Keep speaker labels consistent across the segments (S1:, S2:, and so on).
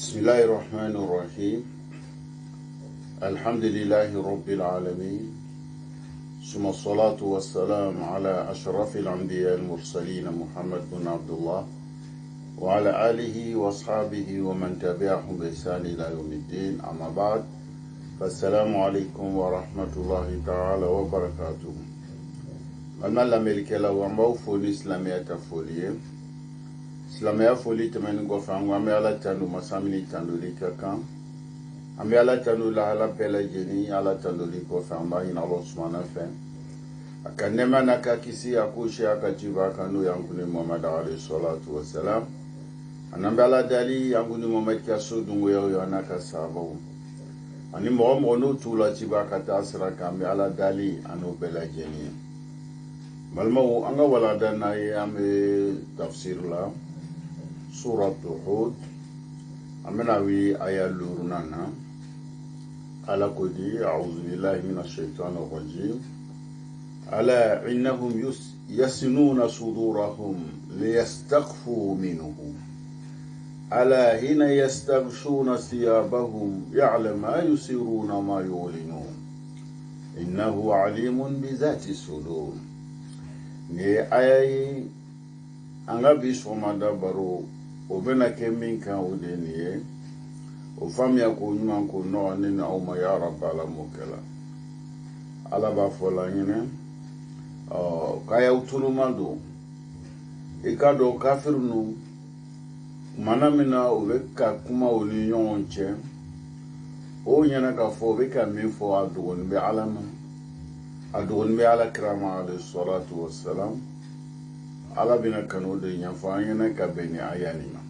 S1: بسم الله الرحمن الرحيم. الحمد لله رب العالمين، ثم الصلاة والسلام على أشرف الأنبياء المرسلين محمد بن عبد الله وعلى آله وأصحابه ومن تبعهم بإحسان إلى يوم الدين. أما بعد، فالسلام عليكم ورحمة الله تعالى وبركاته. المال الأمريكي لو أمبو فولي إسلامية فولي Silamaya foli tɛmɛni kɔfɛ an ko an bɛ Ala tanu masamini tandoli ka kan. An bɛ Ala tanu lahala bɛɛ lajɛlen. Ala tandoli kɔfɛ an b'a ɲini Allah subhanahu fɛ a ka nɛɛma n'a ka kisi a k'o si a ka jiba kan n'o y'an kunni Muhammad alayhi salatu wa salam. An bɛ Ala dali an kunni Muhammad ka so dungoyaw ye n'a ka sahabaw ani mɔgɔ mɔgɔ n'o t'u la jiba ka taa sira kan an bɛ Ala dali an n'o bɛɛ lajɛlen ye. Balimaw, an ka walanda n'a ye an bɛ tafsir la Surat Hud. Amena wi aya lurunana. Ala kodi a'udhu billahi minash shaitanir rajim. Ala innahum yasinuna sudurahum liyastakhfu minhu. Ala hina yastaghshuna thiyabahum ya'lam ma yusiruna ma yu'linun. Innahu alimun bi dhati sudur. Ni aya anga bi somanda baro o bena ke min kan o de ni ye o faamuya ko ɲuman ko nɔgɔ ne ni aw ma ya rabbal mokela ala b'a fɔ la ɲinɛ k'ayaw tuluman don i ka dɔn kafiri nu mana min na o bɛ ka kuma o ni ɲɔgɔn cɛ o ɲɛna k'a fɔ o bɛ ka min fɔ a dɔgɔnin bɛ ala ma a dɔgɔnin bɛ ala kira ma alayhi salatu wassalam. Ala bina kanu de ɲɛfɔ an ɲɛna ka bɛn ni aya nin ma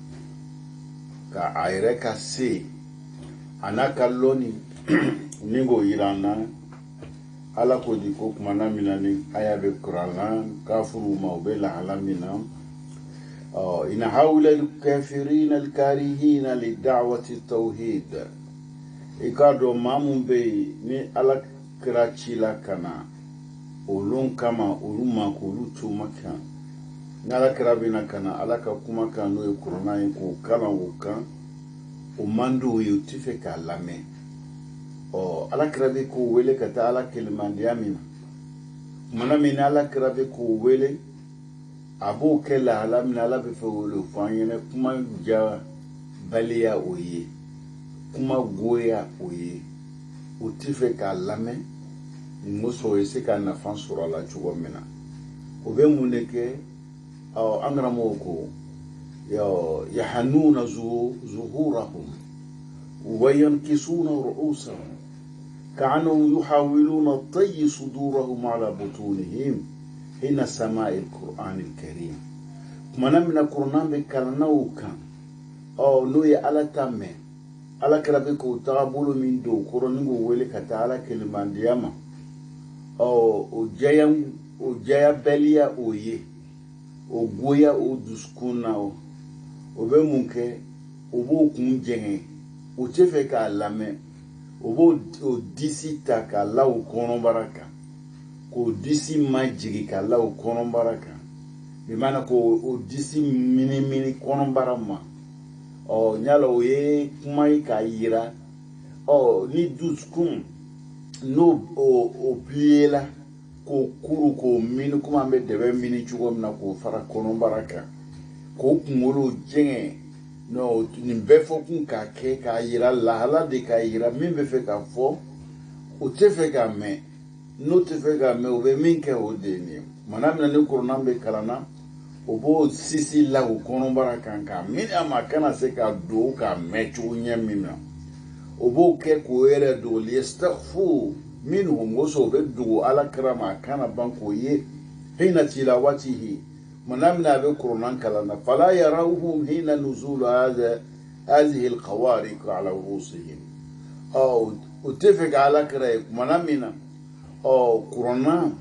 S1: ka a yɛrɛ ka se a n'a ka lɔnni ni k'o yira an na. Ala ko di ko kumana min na ni aya bɛ kuran na kafiriw ma u bɛ lahala min na in hawla al-kafirina al-karihina li-da'wati tawhid. I k'a dɔn maa mun bɛ yen ni ala kira ci la ka na olu kama olu ma k'olu to makan n'ala kira bina kana ala ka kuma kan n'o ye kuranna ye k'o kalan o kan o man di o ye o tɛ fɛ k'a lamɛn ala kira bɛ k'o wele ka taa ala kelimandiya min na kumana min na ala kira bɛ k'o wele a b'o kɛ lahala min na ala bɛ fɛ o fɔ an ɲɛna kuma jabaliya o ye kuma goya o ye o tɛ fɛ k'a lamɛn muso ye se ka nafa sɔrɔ a la cogo min na o bɛ mun de kɛ an karamɔgɔ ko yahanuna zuhurahum wa yankisuna ru'usahum ka'annahum yuhawiluna tayyi sudurahum ala butunihim hina sama'i al-Qur'an al-Karim. Kumana mina Qur'an bɛ kalanna o kan n'o ye ala ta mɛn ala kɛra bɛ k'o tagabolo min don o kɔrɔ ni k'o wele ka taa ala kelimandiya ma o jaya bɛliya o ye o goya o dusukun na o bɛ mun kɛ o b'o kun jɛngɛ o tɛ fɛ k'a lamɛn o b'o disi ta k'a la o kɔnɔbara kan k'o disi majigin k'a la o kɔnɔbara kan bi mana k'o disi minimini kɔnɔbara ma ɲala o ye kuma ye k'a yira ni dusukun n'o o plié la k'o kuru k'o mini komi an bɛ dɛbɛ mini cogo min na k'o fara kɔnɔbara kan k'o kunkolo jɛngɛ nin bɛɛ fɔ kun k'a kɛ k'a yira lahala de k'a yira min bɛ fɛ k'a fɔ o tɛ fɛ k'a mɛn n'o tɛ fɛ k'a mɛn o bɛ min kɛ o de ye nin ye mana min na ni kuranna bɛ kalan na o b'o sisi la o kɔnɔbara kan k'a mini a ma kana se k'a don k'a mɛn cogo ɲɛ min na o b'o kɛ k'o yɛrɛ dogo liyastakhfu minhum woso bɛ dogo ala kira ma a kana ban k'o ye hina tilawatihi mana min a bɛ kuranna kalan na fala yarawhum hina nuzul hadhihi al-qawariq ala ru'usihim o tɛ fɛ ka ala kira ye mana min na kuranna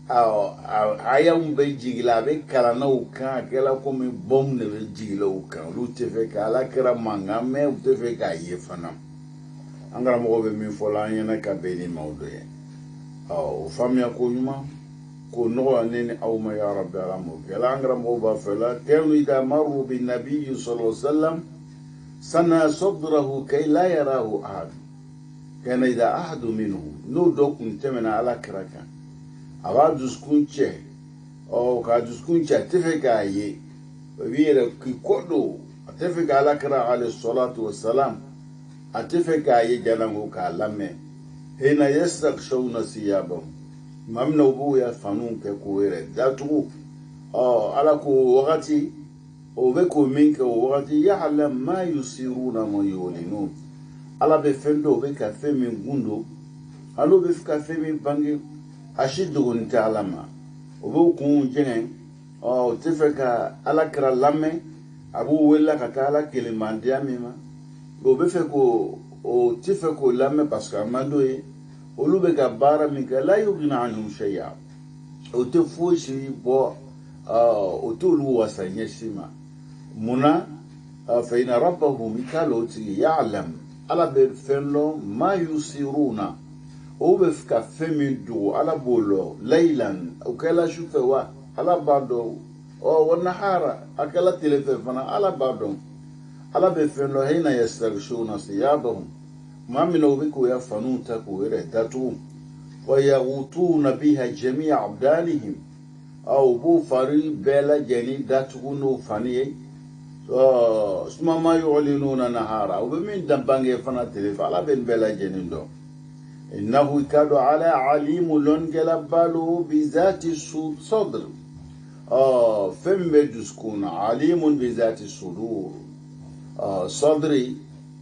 S1: aya mun bɛ jigin la a bɛ kalan na o kan a kɛra komi bɔmu de bɛ jigin la o kan olu tɛ fɛ ka ala kira mankan mɛn u tɛ fɛ k'a ye fana an karamɔgɔ bɛ min fɔ la an ɲɛna ka bɛn ni maaw dɔ ye o faamuya ko ɲuman ko nɔgɔya ne ni aw ma ya rabbi ala m'o kɛ an karamɔgɔ b'a fɛ la kanu idha marru bin nabiyyi sallallahu alaihi wasallam سنة صدره كي لا يراه أحد كان إذا أحد منهم نو دوكم تمنى على كراكا أبا دسكون تشه أو كا دسكون تشه تفك أيه وبيرا كي كودو أتفك على كرا عليه الصلاة والسلام أتفك أيه جلنغو كالامي هنا يستغشون ثيابهم ممنو بو يفنون كويرة ذاتو على كو وقتي وبكو منك وقتي يعلم ما يسيرون ما يولنون على بفندو بكا فمي غوندو على بفكا فمي بانجي أشدو انت علما وبكو جنين تفكا على كرا لامي أبو ولا كتالا كلمان دياميما وبفكو تفكو لامي باسكا مادوي ولوبكا بارا ميكا لا يغنى عنهم شيئا وتفوشي بو وتولو وسنيشما منا فإن ربهم كالوتي يعلم على بفنلو ما يسيرون او بفكا فمدو على بولو ليلا او كلا شوفوا على بعضو او والنهار اكلا تلفنا على بعضو على بفنلو هنا يستغشون ثيابهم ما من وبكو يفنون تكو يرهدتو ويغوطون بها جميع أبدانهم أو بو فري بلا جني داتغونو فاني سما ما يعلنون نهارا وبمن دمبانغي فنا تلف على بن بلا جني دو إنه كاد على عليم لون بالو بذات الصدر فم بدسكون عليم بذات الصدور صدري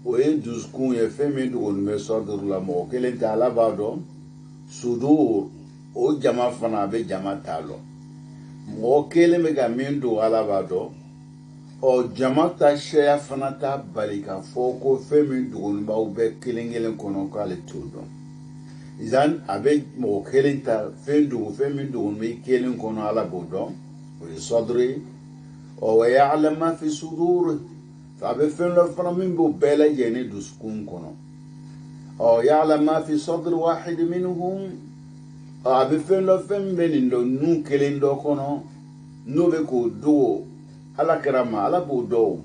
S1: وين دسكون يفهم دون ما صدر لما كلنت على بعضهم صدور او جما فنا be jama talo mo kele me ga mendo ala bado o jama ta sheya fana ta balika foko femi dun ba ube kelengelen kono kale tudo izan abe mo kelenta femi dun me kelen kono ala bodo o sadri o ya'lam ma fi sudur fa be fenlo fana min bo bela yene duskun kono أو يعلم ما في صدر واحد منهم أبفن لفن بين دو نو كلين دو كونو نو بكو دو على كرامة على بودو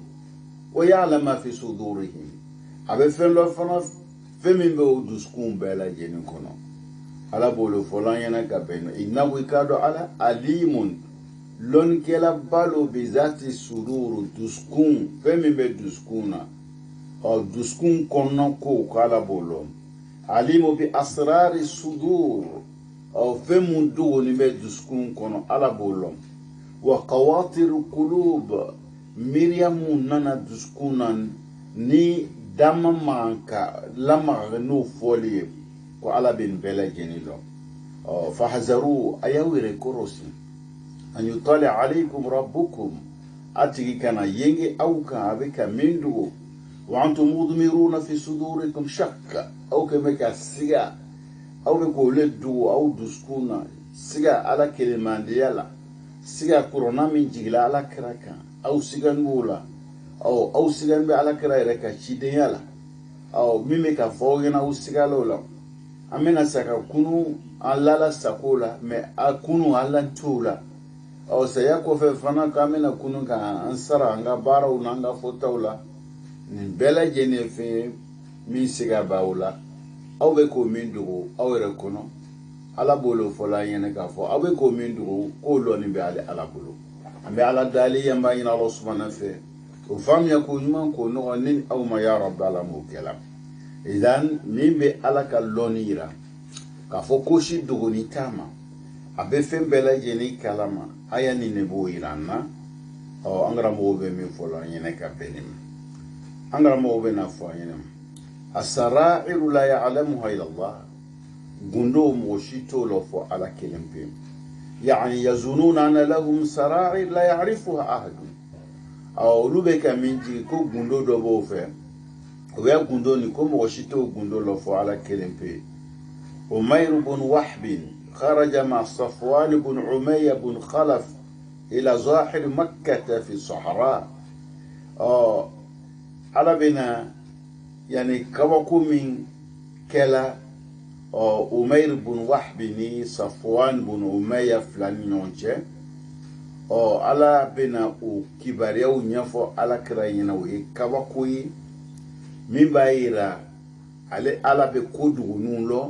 S1: ويعلم ما في صدورهم أبفن لفن فمن بو دسكون بلا جنين كونو على بولو فلان ينكا بينو إنه كادو على عليم لون كلا بالو بذات الصدور دسكون فمن بدسكونا أو دسكون كونوكو كالا بولو عليمو بأسرار الصدور أو فمون دو نبي دسكون كونو على بولو وقواطر القلوب مريم نانا دسكونا ني دام مانكا لما غنو فولي وعلى بن بلا جنيلو فحذروا أيوي كروسي أن يطالع عليكم ربكم أتيكي كان ينجي أو كابك مندو وأنتم مضمرون في صدوركم شك أو كمك سيغا أو بقول دو أو دسكونا سيغا على كلمان ديالا سيغا كورونا من جيلا على كراكا أو سيغا نولا أو سيغا نبي على كراكا شيديالا أو ميميكا فوغنا أو سيغا لولا أمينا ساكا كونو ألالا ساكولا مي أكونو ألان تولا أو سيكو في فنا كامينا كونو كأنسرا أنغا بارا ونانغا فوتاولا bela jene fe min siga bawla aw be ko min dugo aw re kono ala bolo fola yene ka fo aw be ko min dugo ko lo ni be ala bolo ambe ala dali yamba ina Allah subhanahu fe o fam ya ko nyuma ko no nin aw ma ya rabb ala mo kala idan min be ala ka lonira ka fo ko shi dugo ni tama abe fe bela jene kalama aya ni ne bo iranna o angra mo be min fola yene ka benim أنا موبنا فاينم السرائر لا يعلمها إلا الله جندو موشيتو لفو على كلمة يعني يظنون أن لهم سرائر لا يعرفها أحد أو لبك من جيكو جندو دبوفه ويا جندو نكو موشيتو جندو لفو على كلمة أمير بن وحب خرج مع صفوان بن عمية بن خلف إلى ظاهر مكة في الصحراء على بنا يعني كوكو من كلا أمير بن وحب ني صفوان بن أمية فلان نونجه على بنا كباريو نيفو على كراينا وي كوكوي min b'a yira ale ala bɛ ko duguninw lɔ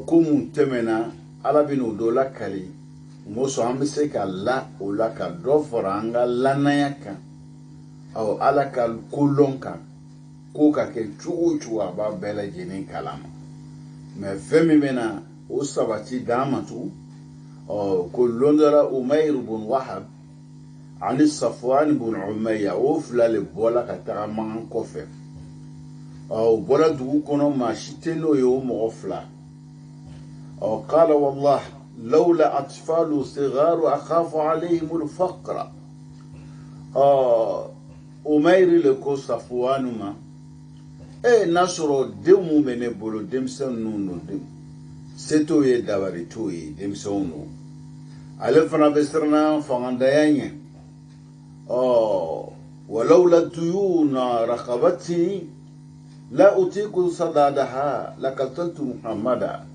S1: ko mun tɛmɛna ala bɛ n'o dɔ lakali mɔsɔn an bɛ se ka la o la ka dɔ fara an ka lannaya kan ala ka kolɔn kan ko ka kɛ cogo o cogo a b'a bɛɛ lajɛlen kalama mɛ fɛn min bɛna o sabati d'an ma tun ko lon dɔ la Umayr bun Wahab ani Safwan bun Umayya o fila de bɔla ka taga mankan kɔfɛ o bɔla dugu kɔnɔ maa si tɛ n'o ye o mɔgɔ fila قال والله لولا أطفال صغار أخاف عليهم الفقر Umayr le ko Safwan ma n'a sɔrɔ denw mun bɛ ne bolo denmisɛnninw n'o denw se t'o ye dabari t'o ye denmisɛnw n'o ale fana bɛ siranna fangandaya ɲɛ ولولا ديون رقبتي لا أطيق سدادها لقتلت محمدا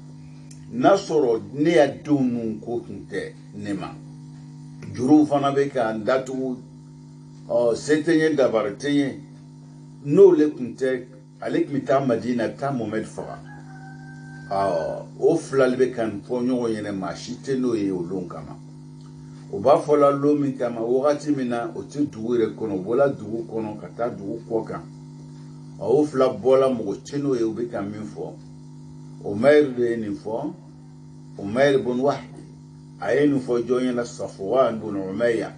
S1: n'a sɔrɔ ne ya denw nun ko tun tɛ ne ma juruw fana bɛ ka n datugu se tɛ n ye dabari tɛ n ye n'ole tun tɛ ale tun bɛ taa Madina taa Mohamɛd faga o fila de bɛ ka nin fɔ ɲɔgɔn ɲɛna maa si tɛ n'o ye o don kama o b'a fɔla lon min kama wagati min na o tɛ dugu yɛrɛ kɔnɔ o bɔla dugu kɔnɔ ka taa dugu kɔ kan o fila bɔla mɔgɔ tɛ n'o ye o bɛ ka min fɔ Umayr de ye nin fɔ Umayr bun Wahab a ye nin fɔ jɔn ɲɛna Safwan bun Umayya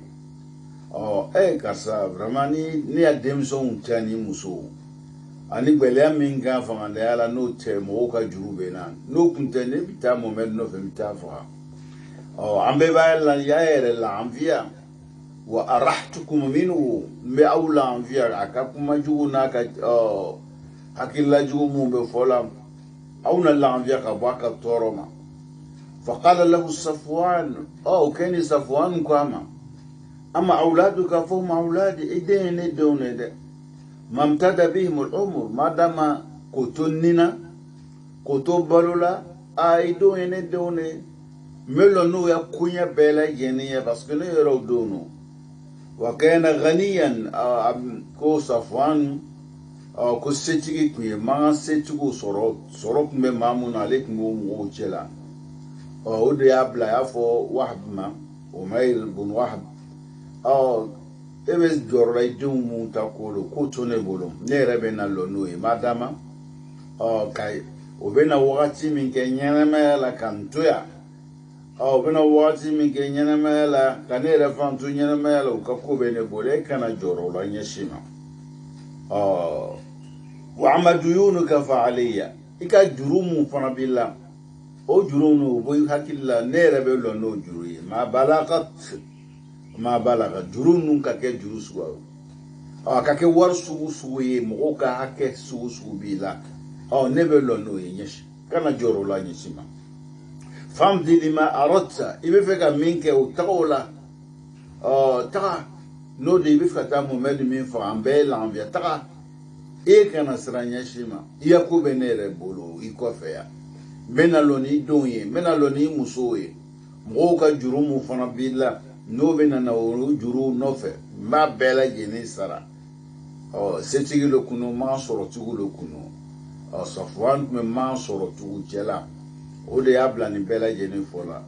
S1: karisa vraiment ne ya denmisɛnw tɛ ni musow ani gwɛlɛya min kan fangandaya la n'o tɛ mɔgɔw ka juru bɛ na n'o tun tɛ ne bɛ taa Mohamɛd nɔfɛ n bɛ taa faga an bɛɛ b'a la y'a yɛrɛ lafiya wa arahtukum minhu n bɛ aw lafiya a ka kuma jugu n'a ka hakilila jugu mun bɛ fɔ la aw na lafiya ka bɔ a ka tɔɔrɔ ma faqala lahu Safwan kɛni Safwan ko a ma ama awladuka fahum awladi i den ye ne denw de dɛ mamtada bihim al-umr madama ko to nina ko to balola i denw ye ne denw de n bɛ lɔn n'o ya koɲɛ bɛɛ lajɛlen ye parce que ne yɛrɛw denw no wa kana ghaniyan ko Safwan ko setigi tun ye mankan setigiw sɔrɔ tun bɛ maa mun na ale tun b'o mɔgɔw cɛ la o de y'a bila a y'a fɔ Wahab ma Umayr bun Wahab e bɛ jɔyɔrɔ la i denw mun ta ko lo k'o to ne bolo ne yɛrɛ bɛ na lɔn n'o ye madama ka o bɛ na wagati min kɛ ɲɛnamaya la ka n to yan o bɛ na wagati min kɛ ɲɛnamaya la ka ne yɛrɛ fana to ɲɛnamaya la o ka ko bɛ ne bolo e kana jɔyɔrɔ la ɲɛsin ma wa amma duyunuka fa alayya i ka juru mun fana b'i la o juru n'o bɔ i hakili la ne yɛrɛ bɛ lɔn n'o juru ye ma balaga juru nun ka kɛ juru sugu a ka kɛ wari sugu ye mɔgɔw ka hakɛ sugu b'i la ne bɛ lɔn n'o ye ɲɛsin kana jɔyɔrɔ la ɲɛsin ma famdi lima aradta i bɛ fɛ ka min kɛ o taga o la taga n'o de i bɛ fɛ ka taa Mohamɛd min faga an bɛɛ lafiya taga e kana siran ɲɛsin ma i ya ko bɛ ne yɛrɛ bolo i kɔfɛ yan n bɛ na lɔn n'i denw ye n bɛ na lɔn n'i musow ye mɔgɔw ka juru mun fana b'i la n'o bɛ na o juru nɔfɛ n b'a bɛɛ lajɛlen sara setigi le kunu man sɔrɔtigiw le kunu Safwan tun bɛ man sɔrɔtigiw cɛ la o de y'a bila nin bɛɛ lajɛlen fɔ la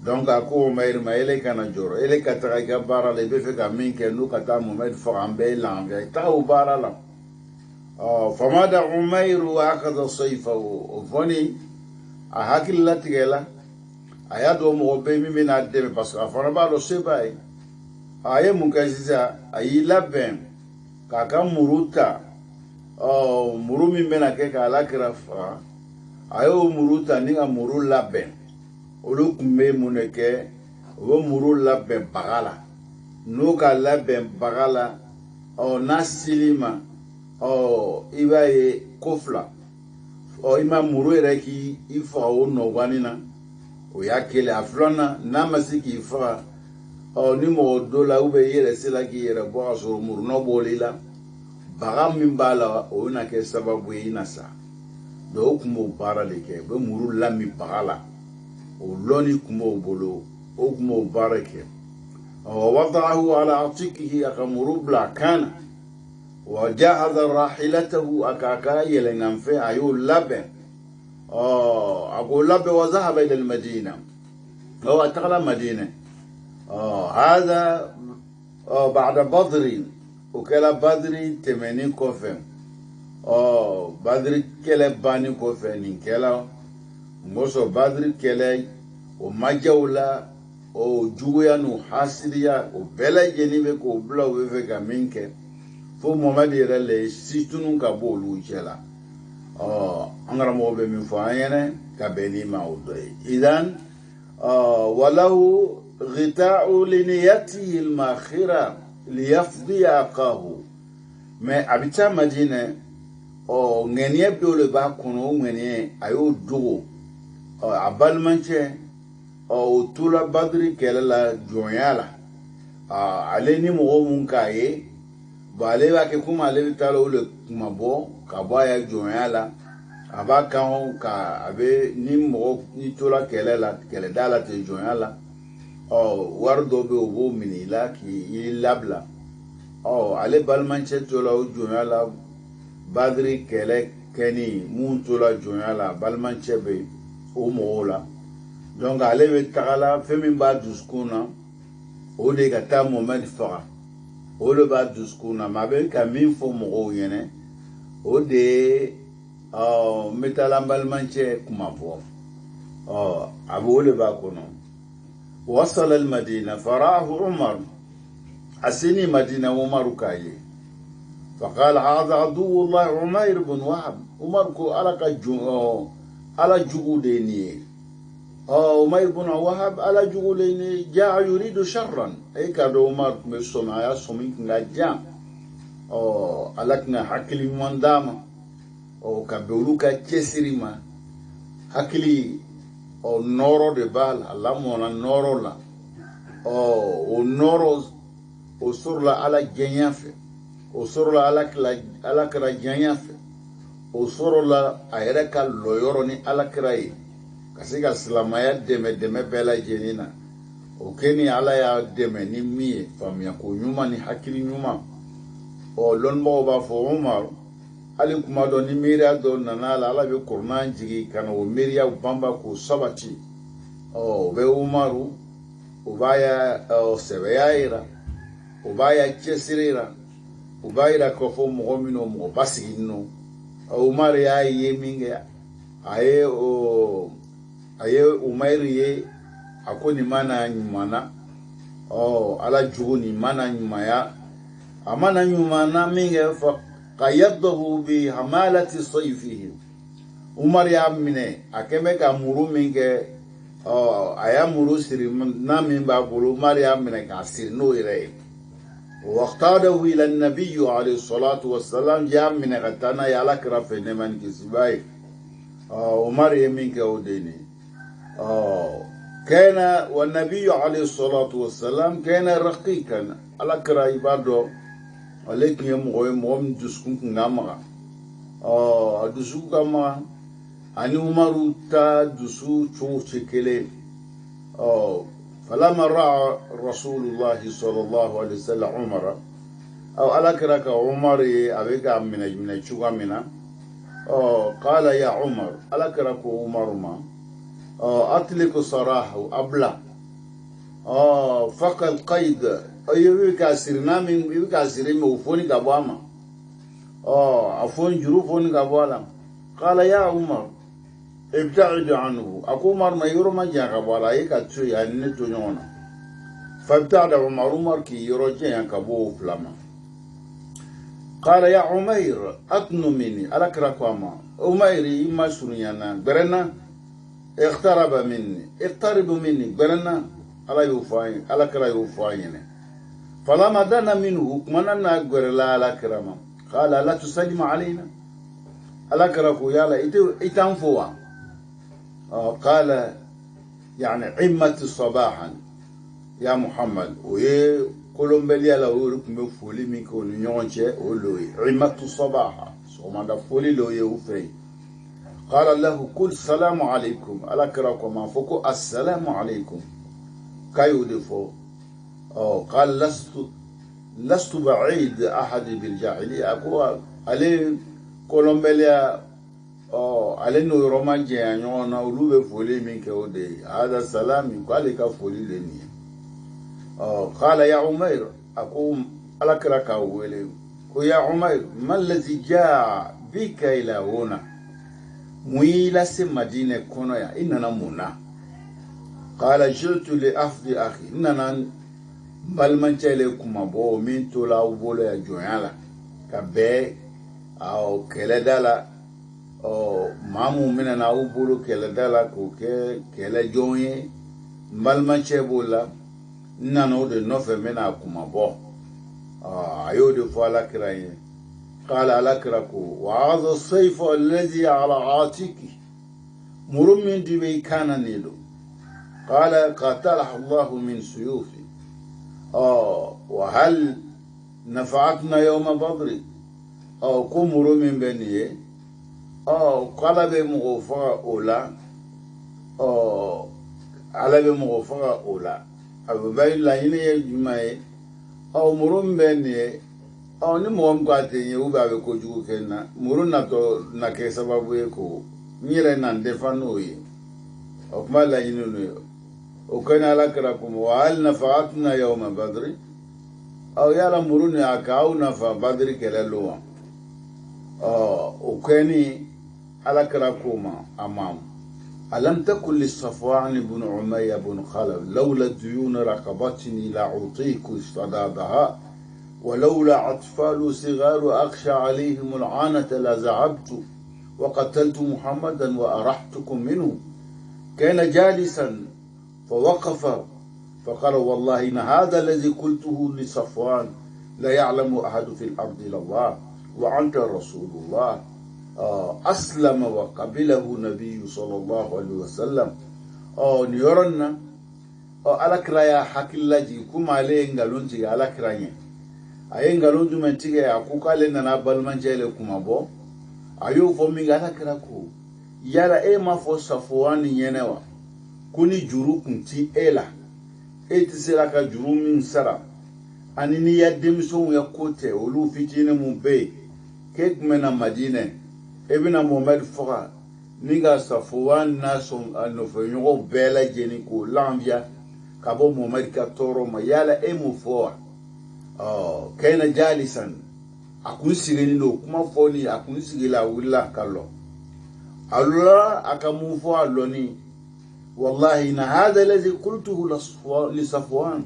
S1: donc a ko Umayr ma ele kana jɔrɔ ele ka taga i ka baara la i bɛ fɛ ka min kɛ n'o ka taa Mohamɛd faga an bɛɛ lafiya i taga o baara la famada Umayr wa akhadha sayfahu o fɔni a hakili latigɛ la a y'a dɔn mɔgɔ bɛ min bɛ n'a dɛmɛ parce que a fana b'a dɔn se b'a ye a ye mun kɛ sisan a y'i labɛn k'a ka muru ta muru min bɛna kɛ k'a Alakira faga a y'o muru ta ni ka muru labɛn olu tun bɛ mun de kɛ u bɛ muru labɛn baga la n'o ka labɛn baga la n'a sili ma i b'a ye ko fila i ma muru yɛrɛ k'i faga o nɔgɔnni na o y'a kelen a filanan n'a ma se k'i faga ni mɔgɔ dɔ la i yɛrɛ sera k'i yɛrɛ bɔ ka sɔrɔ murunɔ bɔr'i la baga min b'a la o bɛna kɛ sababu ye i na sa donc o tun b'o baara de kɛ u bɛ muru lami baga la o lɔnni tun b'o bolo o tun b'o baara kɛ wada'ahu ala atikihi a ka muru bila a kan na وجهز راحلته أكاكا يلنغن في أيو لبه أقول لبه وذهب إلى المدينة هو أتغلى مدينة هذا بعد بدر وكلا بدر 80 كوفن بدر كلا باني كوفن كلا موسو بدر كلا ومجاولا وجويا وحاسريا وبلا جنيبك وبلا وفك منك fo momadi rele situnu ka bolu jela angara mo be min fo ayene ka beni mawdai idan walahu ghita'u li niyatihi al-makhira liyafdi aqahu me abita madine ngenie biole ba kuno ngenie ayo dugo abalmanche tula badri kelela joyala aleni mo mun kaye bale ba ke kuma le talo le kuma bo ka ba ya joyala aba kan ka abe ni mo ni tola kelela kele dala te joyala wardo be obo minila ki ilabla ale balmanche tola joyala badri kele keni mun tola joyala balmanche be o mola donc ale be tagala femi ba duskuna o de ka ta moment fara ole ba duskuna mabe ka min fo mo yene o de metalambal manche kuma fo abu ole ba kono وصل المدينة فراه عمر حسني مدينة عمر كاي فقال هذا عدو الله عمير بن وهب عمر كو على جوديني عمير بن وهب على جوديني جاء يريد شرا اي كادو عمر مسوما يا سومين نجا alakna hakili mwandama kabeuluka kesirima hakili noro de bal alamona noro la noro surla ala genyafe surla ala kra genyafe surla ayreka loyoro ni ala krai kasika slamaya deme bela jenina keni ala ya deme ni mie famia ko nyuma ni hakili nyuma lon mo ba fo Umar ali kuma do ni miria do nanala ala be kurnan jigi kana o miria bamba ko sabati be Umaru ubaya sebeyaira ubaya kesirira ubaira ko fo mo mino mo basigino Umar ya yeminga aye Umairi ye akoni mana nyumana ala juguni mana nyumaya amana nyumana minge fa qayadahu bi hamalati sayfihi Umar ya mine akeme ka muru minge aya muru siri na minba bulu Umar ya mine ka sir no ire waqtadahu ila an-nabiy alayhi salatu wassalam ya mine katana ya lakra fe neman kisibai Umar ya minge odeni كان والنبي عليه الصلاة والسلام كان رقيقا على كرايبادو ولكن يوم دسكون كنغامرا دسو كما أني عمر تا دسو شو شكله فلما رأى رسول الله صلى الله عليه وسلم عمر أو على كراك عمر أبيك من شو منا قال يا عمر على كراك عمر ما أطلق صراحه أبلا فقط قيد يبقى سرنا من يبقى سرين وفوني كبواما أفون جروفوني كبوالا قال يا عمر ابتعد عنه أكو عمر ما يرمى جا كبوالا يكتشو يعني نتونيونا فابتعد عمر كي يرجع كبو فلما قال يا عمير أتنو مني ألكرك وما عمير إما سريانا برنا اقترب مني برنا على يوفاين على كرا يوفاين فلما دنا منه كمنا نغبر لا على كرما قال لا تسلم علينا على كرا يالا اتنفوا قال يعني عمة صباحا يا محمد وي كلهم بلي على وركم فولي ميكو نيونجي ولوي عمة صباحا سوما دا فولي لو يوفي قال له كل السلام عليكم على كراكم فوكو السلام عليكم كايو دفو قال لست بعيد أحد بالجاهلية أقول عليه كولومبيا عليه نورمان جانيون أولو بفولي من كودي هذا سلامي قال لك فولي لني قال يا عمير أقول ألكرك أولي يا عمير ما الذي جاء بك إلى هنا مويلا مدينة كونيا إننا منا قال جئت لأفضي أخي إننا بل من تلكم أبو من تولا وبولا جويالا كبي أو كلا أو مامو مننا وبولو كلا كوكي كلا جوي بل من تبولا إننا ود نوفي منا كم أبو أيود فالا كراين قال على كراكو وهذا السيف الذي على عاتقي مرمين دبي كان نيلو قال قاتله الله من سيوفي وهل نفعتنا يوم بدر كمرو من بنيه قال بمغفرة أولى على بمغفرة أولى أبو باي لا يني جماعي مرو من بنيه ni mo ngwate ye u ba be ko jugu kenna muru na to na ke sababu ye ko nyire na ndefano ye o kuma la yinu no o kana la kara kum wa al nafatna yawm badr aw yala muru ni akau na fa badr kelelo o kani ala kara kuma amam alam takul li safwan ibn umayya ibn khalaf lawla duyun raqabatni la utiku sadadaha ولولا أطفال صغار أخشى عليهم العانة لذهبت وقتلت محمدا وأرحتكم منه كان جالسا فوقف فقال والله إن هذا الذي قلته لصفوان لا يعلم أحد في الأرض إلا الله وأنت رسول الله أسلم وقبله النبي صلى الله عليه وسلم نيرنا على كرايا حكي الله كما عليه نغلونتي على كرايا aye ngalondu mentige ya kukale na balmanjele kumabo ayo fo mingala krako yala ma fo Safwani yenewa kuni juru kunti ela sera ka juru min sara anini ya demso ya kote olu fitine mu be ke mena madine ebina Muhammad foka ninga Safwan nason no fo nyogo bela jeni ko lambia kabo Muhammad ka toro ma yala mu fo كان جالسا أكون سيغني لو كما فوني أكون سيغلا ولا كالو الله أكموفو اللوني والله إن هذا الذي قلته لصفوان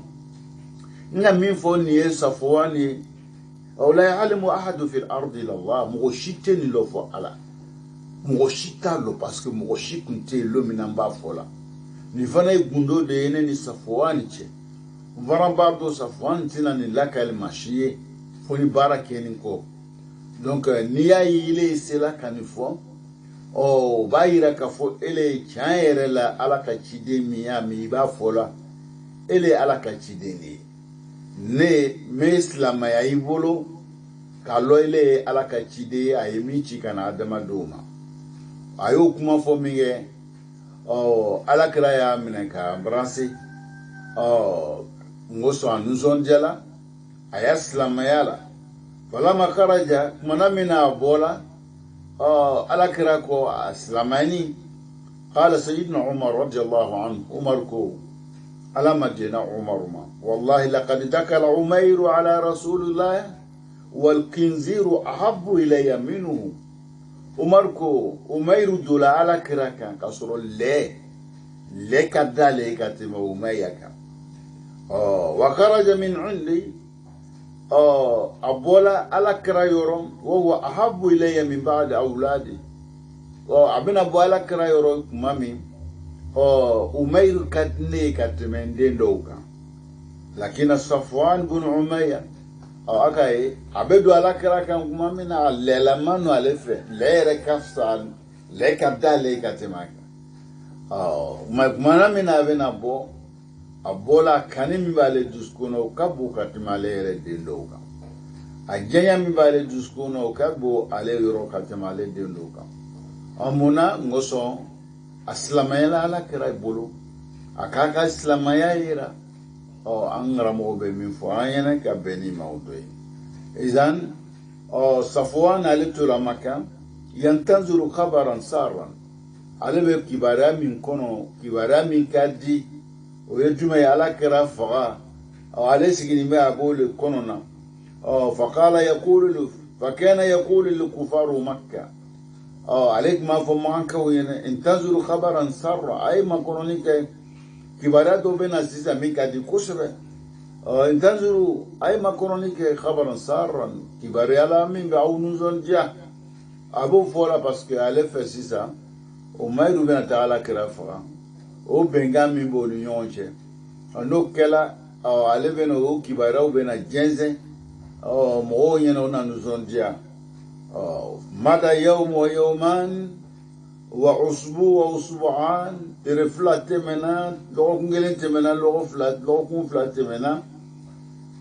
S1: إن من فوني صفواني أو لا يعلم أحد في الأرض إلا الله مغشيتني لو فعلا مغشيتا لو باسكو مغشي كنتي لو منامبا فولا نفانا يبندو ديني ni صفواني Varan babdo Safwan tina ni lakal machiye foni bara keninko donc niya ile sela kanifo bayira kafo ele chaere la alaka chide miya mi ba fola ele alaka chide ne meslama ya ibolo kalo ele alaka chide ayemi chikana adama doma ayo kuma fo minge alakra ya minaka bransi ngoso anuzon jela ayaslam yala falama kharaja kumana mina bola alakira ko aslamani qala sayyidina umar radiyallahu anhu umar ko ala madina umar ma wallahi laqad dakala umayr ala rasulillah wal khinziru ahabbu ilayya minhu umar ko umayr dula alakira kan kasro le kadale katima umayya وخرج من عندي أبولا على كرايورم وهو أحب إلي من بعد أولادي أبنا أبولا كرايورم مامي أمير كتني كتمن دين دوكا لكن صفوان بن عمية أكاي أبدو على كراكم مامي نا للمانو ألفه لا ركفسان لا كبدا لا كتماك ما من أبنا أبو abola kani mi bale duskuno kabu katimale ere dendoka ajenya mi bale duskuno kabu ale yoro katimale dendoka amuna ngoso aslamaya ala kira bolo akaka aslamaya ira angara mo be min fo ayene ka beni mawdoy izan Safwan alitura Makka yantanzuru khabaran saran alebe kibara min kono kibara min kadi o yejuma ya ala kira faga ale sigini me abole konona faqala yaqulu fakana yaqulu lil kufaru Makkah عليك ما فمانك وين انتظروا خبرا سر اي ما كونونيك كباراتو بين اسيسا ميكا دي كسر انتظروا اي ما كونونيك خبرا سارا كباريالا من بعون زنجا ابو فورا باسكو الف اسيسا وما يدو بين تعالى كرافا او بنغام من بوليونجه انو كلا او الفنو كباراو بين جنزه او مو ينو نانزونجا مدى يوم ويومان وأسبوع وأسبوعان ترفلات منا لوكم جلين تمنا لوكم فلات تمنا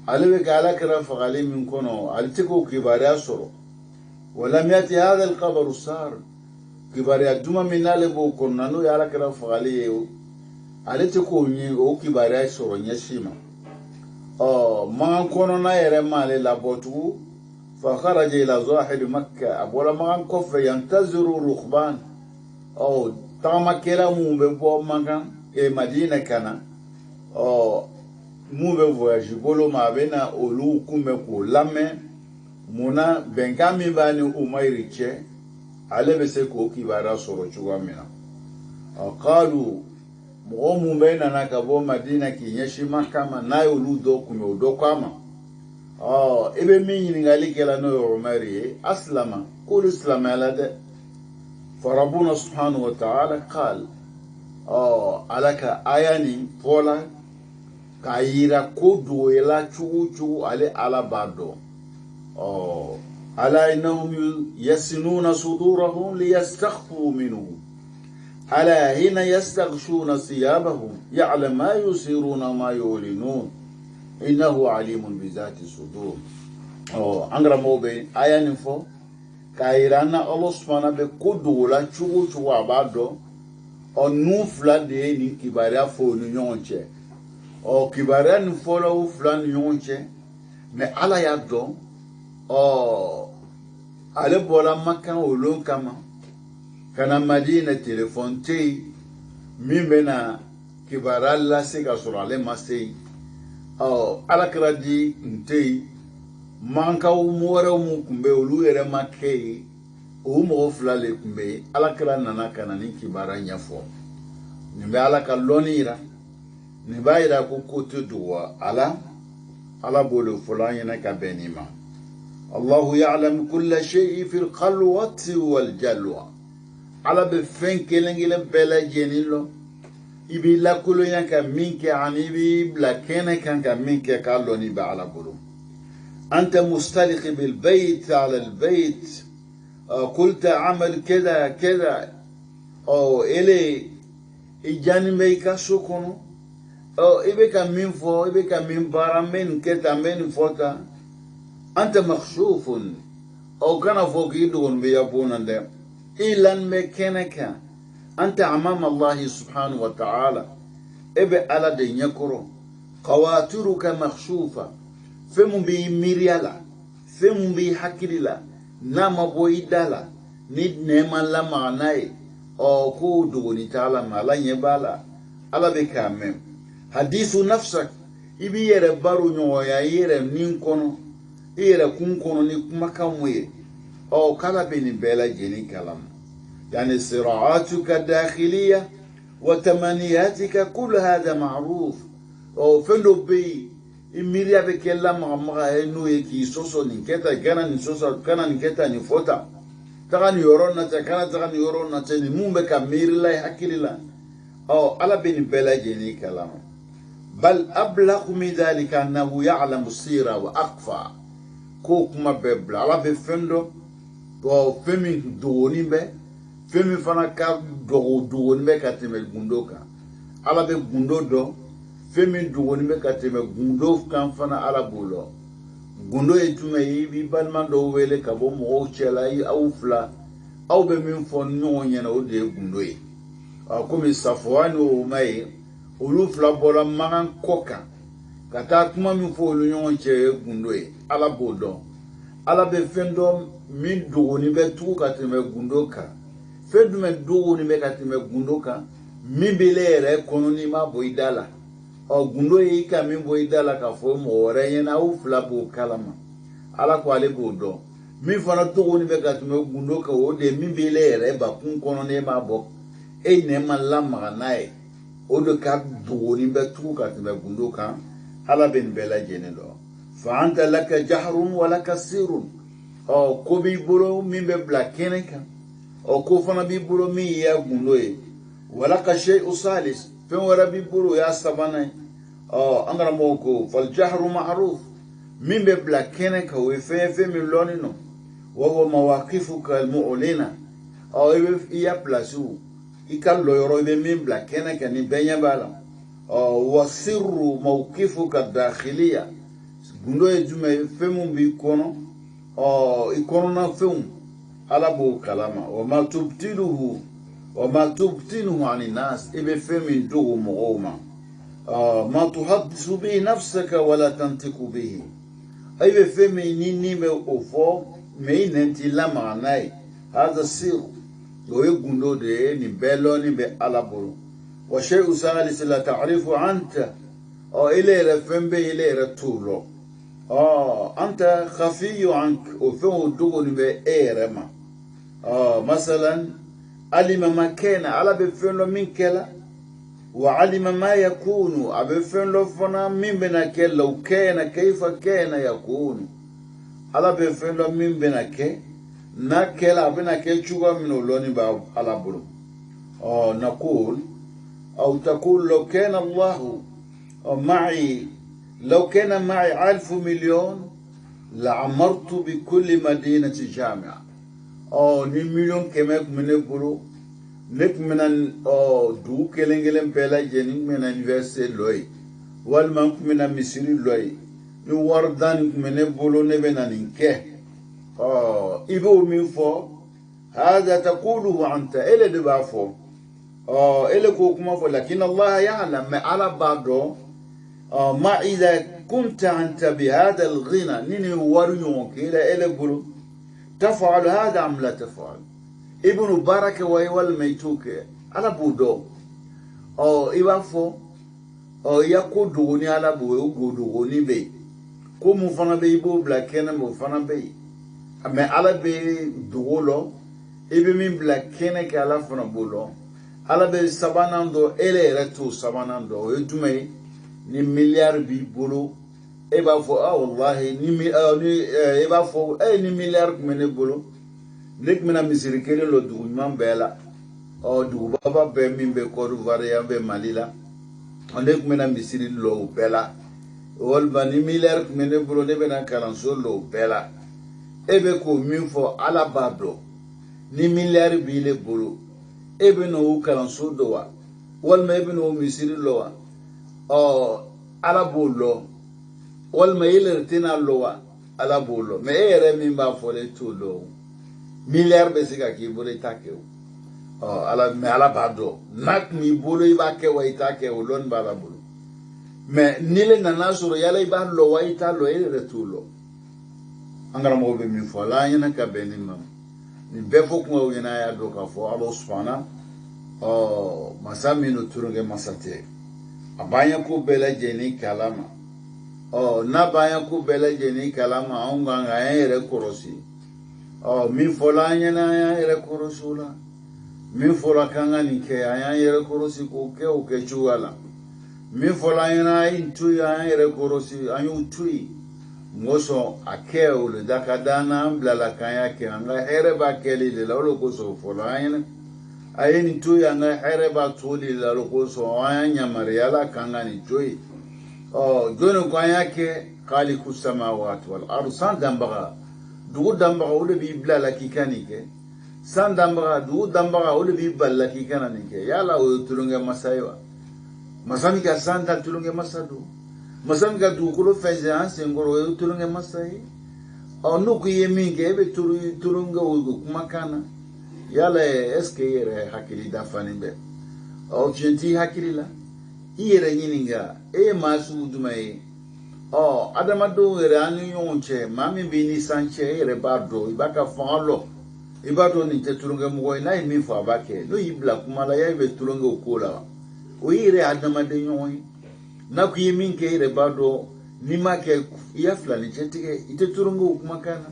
S1: على بكالا كرا فغالي من كونو على تكو كباريا سرو ولم يأتي هذا الخبر صار كباريا دوما منا لبو كونانو يالا كرا فغالي على تكو نيو كباريا سرو نيشيما ما كونو نا يرما لابوتو فخرج إلى ظاهر مكة أبولا مغان كفر ينتظر الرخبان أو تاما كلا مو ببو مغان مدينة كان أو مو ببو يجبولو ما بينا أولو كومكو لامي مونا بنكامي باني أميري تشي على بسيكو كبارا سورو چوغا منا قالوا مغو بينا نكبو مدينة كي يشي مكاما ناي أولو دو كومي دو كاما ebe min ngali kala no umari aslama kul islam ala de farabuna subhanahu wa ta'ala qal alaka ayani pola kayira kodo ela chuchu ale ala bado ala innahum yasinuna sudurahum liyastakhfu minhu ala hina yastaghshuna siyabahum ya'lam ma yusiruna ma yulinun إنه عليم بذات الصدور أنغرا موبي آية نفو كايرانا الله سبحانه بكودولا چوغو عبادو نوفلا دي ني كباريا فو نيونچه كباريا نفولا وفلا نيونچه مي على يادو على بولا مكان ولون كما كان مدينة تليفون تي مين بنا كباريا لا سيغا سورالي ماسي alakira di ntei manka umore mu kumbe ulu ere makei o mo flale kumbe alakira nana kana ni kibara nyafo nimbe alaka lonira ni bayira ko kote duwa ala bolo fulanya na ka benima Allah ya'lam kull shay fi al-qalwati wal jalwa ala be fenkelengele bela jenilo ibi la kolo yanka minke anibi bla kene kanka minke kaloni ba ala bulu anta mustaliq bil bayt ala al bayt قلت عمل كذا كذا او الي اجاني ميكا سوكونو او ايبكا من فو ايبكا من بارامين كتا من فوتا انت مخشوف او كان فوق يدون بيابونا ده إلان مكانك أنت أمام الله سبحانه وتعالى إبي على دين يكرو قواترك مخشوفة فم بي ميريالا فم بي حكيلا نام بويدالا نيد نيمان لا معناي أو كودوني تعالى ما لا يبالا على بكامم حديث نفسك إبي يربارو نويا يرم نينكونو يرم كونكونو نيكمكاموي أو كلا بني بلا جيني كلام يعني صراعاتك الداخلية وتمنياتك كل هذا معروف أو فلو بي إميريا بكلام عمرها إنه يكي سوسو نكتا كان نسوسو كان نكتا نفوتا تغني يورونا كان تغني يورونا تاني مو بكا مير الله يحكي لله أو على بني بلا جيني كلام بل أبلغ من ذلك أنه يعلم السيرة وأقفى كوك ما ببلا على بفندو وفمي دوني به فمي فانا كا دوني به كاتمل غوندوكا على بغوندو دو فمي دوني به كاتمل غوندو كان فانا على بولو غوندو يتومي يبي بالمان دو ويله كابو مو تشلاي او فلا او بمن فون نونيا نو دي غوندو كومي صفوان وماي ولو فلا بولا مان كوكا kata kuma min fo lu ɲɔgɔn cɛ gundo ye ala b'o dɔn ala bɛ fɛn dɔ min dogoni bɛ tugu ka tɛmɛ gundo kan fɛn jumɛn dogoni bɛ ka tɛmɛ gundo kan min bɛ le yɛrɛ kɔnɔ n'i ma bɔ i da la gundo ye i ka min bɔ i da la k'a fɔ mɔgɔ wɛrɛ ɲɛna aw fila b'o kalama ala ko ale b'o dɔn min fana dogoni bɛ ka tɛmɛ gundo kan o de ye min bɛ le yɛrɛ bakun kɔnɔ n'e ma bɔ e nɛ ma lamaga n'a ye o de ka dogoni bɛ tugu ka tɛmɛ gundo kan ala bɛ nin bɛɛ lajɛlen dɔn fa anta laka jahrun wa laka sirrun ko b'i bolo min bɛ bila kɛnɛ kan ko fana b'i bolo min y'i ya gundo ye wa laka shay'un salis fɛn wɛrɛ b'i bolo o y'a sabanan ye an karamɔgɔ ko fal jahru ma'ruf min bɛ bila kɛnɛ kan o ye fɛn ye fɛn min lɔnni nɔ wa huwa mawaqifuka al-mu'lina i ya pilasiw i ka lɔyɔrɔ i bɛ min bila kɛnɛ kan ni bɛɛ ɲɛ b'a la wa sirru mawqifuka dakhiliya gundo ye jumɛn ye fɛn min b'i kɔnɔ i kɔnɔna fɛnw ala b'o kalama wa ma tubtinuhu ani nas i bɛ fɛn min dogo mɔgɔw ma ma tuhaddisu bihi nafsaka wala tantiqu bihi i bɛ fɛn min ni bɛ o fɔ mais i nɛn t'i lamaga n'a ye hada sir o ye gundo de ye nin bɛɛ lɔnni bɛ ala bolo wa shay'u salis la ta'rifu anta ile yɛrɛ fɛn bɛ ile yɛrɛ t'o lɔ anta khafiyu ank o fɛn o dogoni bɛ e yɛrɛ ma masalan alima ma kɛna ala bɛ fɛn lɔ min kɛla wa alima ma yakunu a bɛ fɛn lɔ fana min bɛna kɛ law kɛna kayfa kɛna yakunu ala bɛ fɛn lɔ min bɛna kɛ n'a kɛla a bɛna kɛ cogoya min o lɔnni b'a ala bolo naqul aw taqul law kana allahu ma'i لو كان معي 1000 مليون لعمرت بكل مدينة جامعة ni million kɛmɛ kun bɛ ne bolo ne kun bɛna dugu kelen kelen bɛɛ lajɛlen kun bɛna université lɔ ye walima n kun bɛna misiri lɔ ye ni wari dan kun bɛ ne bolo ne bɛna nin kɛ i b'o min fɔ hada taquluhu anta ele de b'a fɔ ele k'o kuma fɔ lakin Allah ya'lam mais ala b'a dɔn ما إذا كنت أنت بهذا الغنى نيني وريون كيلا إلى بلو تفعل هذا أم لا تفعل ابن بركة ويوال ميتوك على بودو إبافو يكو دوني على بو دوني بي كو مفانا بي بو بلاكينا مفانا بي أما على بي دولو إبي من بلاكينا كالا فانا بولو على بي سباناندو إلي رتو سباناندو يتومي ni milliard bi bolo e b'a fɔ wallahi e b'a fɔ ni milliard kun bɛ ne bolo ne tun bɛna misiri kelen lɔ dugu ɲuman bɛɛ la dugubaba bɛɛ min bɛ Côte d'Ivoire yan bɛ Mali la ne tun bɛna misiri lɔ o bɛɛ la walima ni milliard kun bɛ ne bolo ne bɛna kalanso lɔ o bɛɛ la e bɛ k'o min fɔ ala b'a dɔn ni milliard b'i le bolo e bɛ n'o kalanso dɔ wa walima e bɛ n'o misiri lɔ wa ala b'o lɔ walima i yɛrɛ tɛna lɔ wa ala b'o lɔ mais e yɛrɛ min b'a fɔ e t'o lɔ milliard bɛ se ka k'i bolo i t'a kɛ o mais ala b'a dɔn n'a kun b'i bolo i b'a kɛ wa i t'a kɛ o lɔnni b'ala bolo mais ni le nana sɔrɔ yala i b'a lɔ wa i t'a lɔ e yɛrɛ t'o lɔ an karamɔgɔ bɛ min fɔ ala an ɲɛna ka bɛn nin ma nin bɛɛ fɔ kumaw ɲɛna a y'a dɔn k'a fɔ ala subahana masa min no tulonkɛ masa tɛ a b'an ko bɛɛ lajɛlen kalama n'a b'an ko bɛɛ lajɛlen kalama anw kan an yɛrɛ kɔlɔsi min fɔla an ɲɛna an y'an yɛrɛ kɔlɔsi o la min fɔla k'an ka nin kɛ an y'an yɛrɛ kɔlɔsi k'o kɛ o kɛcogoya la min fɔla an ɲɛna an ye to yen an y'an yɛrɛ kɔlɔsi an y'o to yen mɔsɔn a kɛ o le da ka d'an na an bilala k'an y'a kɛ an ka hɛrɛ b'a kɛli de la o de kosɔn o fɔla an ɲɛna a ye nin to yen an ka hɛrɛ b'a to de la o de kosɔn an y'a yamaruya la k'an ka nin to yen jɔnni ko an y'a kɛ khaliqu samawati wal ard san danbaga dugu danbaga o de b'i bila la k'i ka nin kɛ san danbaga dugu danbaga o de b'i bali la k'i ka na nin kɛ yala o ye tulonkɛ masa ye wa masa min ka san da tulonkɛ masa don masa min ka dugukolo fɛnsɛn an senkɔrɔ o ye tulonkɛ masa ye n'u ko i ye min kɛ e bɛ tulonkɛ o kumakan na yala est ce que i yɛrɛ hakili dafalen bɛ fiɲɛ t'i hakili la i yɛrɛ ɲininka e ye maa sugu jumɛn ye adamado yɛrɛ an ni ɲɔgɔn cɛ maa min b'i ni san cɛ e yɛrɛ b'a dɔn i b'a ka fanga lɔ i b'a dɔn nin tɛ tulonkɛmɔgɔ ye n'a ye min fɔ a b'a kɛ n'o y'i bila kuma la y'a bɛ tulonkɛ o ko la o y'i yɛrɛ adamaden ɲɔgɔn ye n'a ko i ye min kɛ e yɛrɛ b'a dɔn n'i m'a kɛ i y'a filani cɛ tigɛ i tɛ tulonkɛ o kumakan na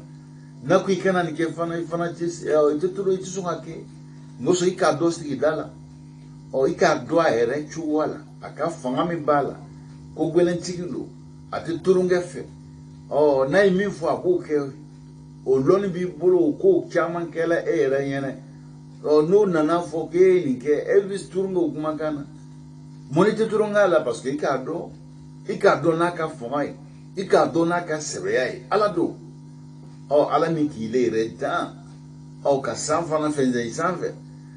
S1: n'a ko i kana nin kɛ fana i fana tɛ i tɛ sɔn ka kɛ muso i k'a dɔn sigida la i k'a dɔn a yɛrɛ cogoya la a ka fanga min b'a la ko gɛlɛntigi don a tɛ tulonkɛ fɛ n'a ye min fɔ a k'o kɛ o lɔnni b'i bolo o kow caman kɛla e yɛrɛ ɲɛna n'o nana fɔ k'e ye nin kɛ e bɛ tulonkɛ o kumakan na mun tɛ tulonkɛ la parce que i k'a dɔn n'a ka fanga ye i k'a dɔn n'a ka sɛbɛya ye ala don ala min k'i le yɛrɛ dan ka san fana fɛnsɛn i sanfɛ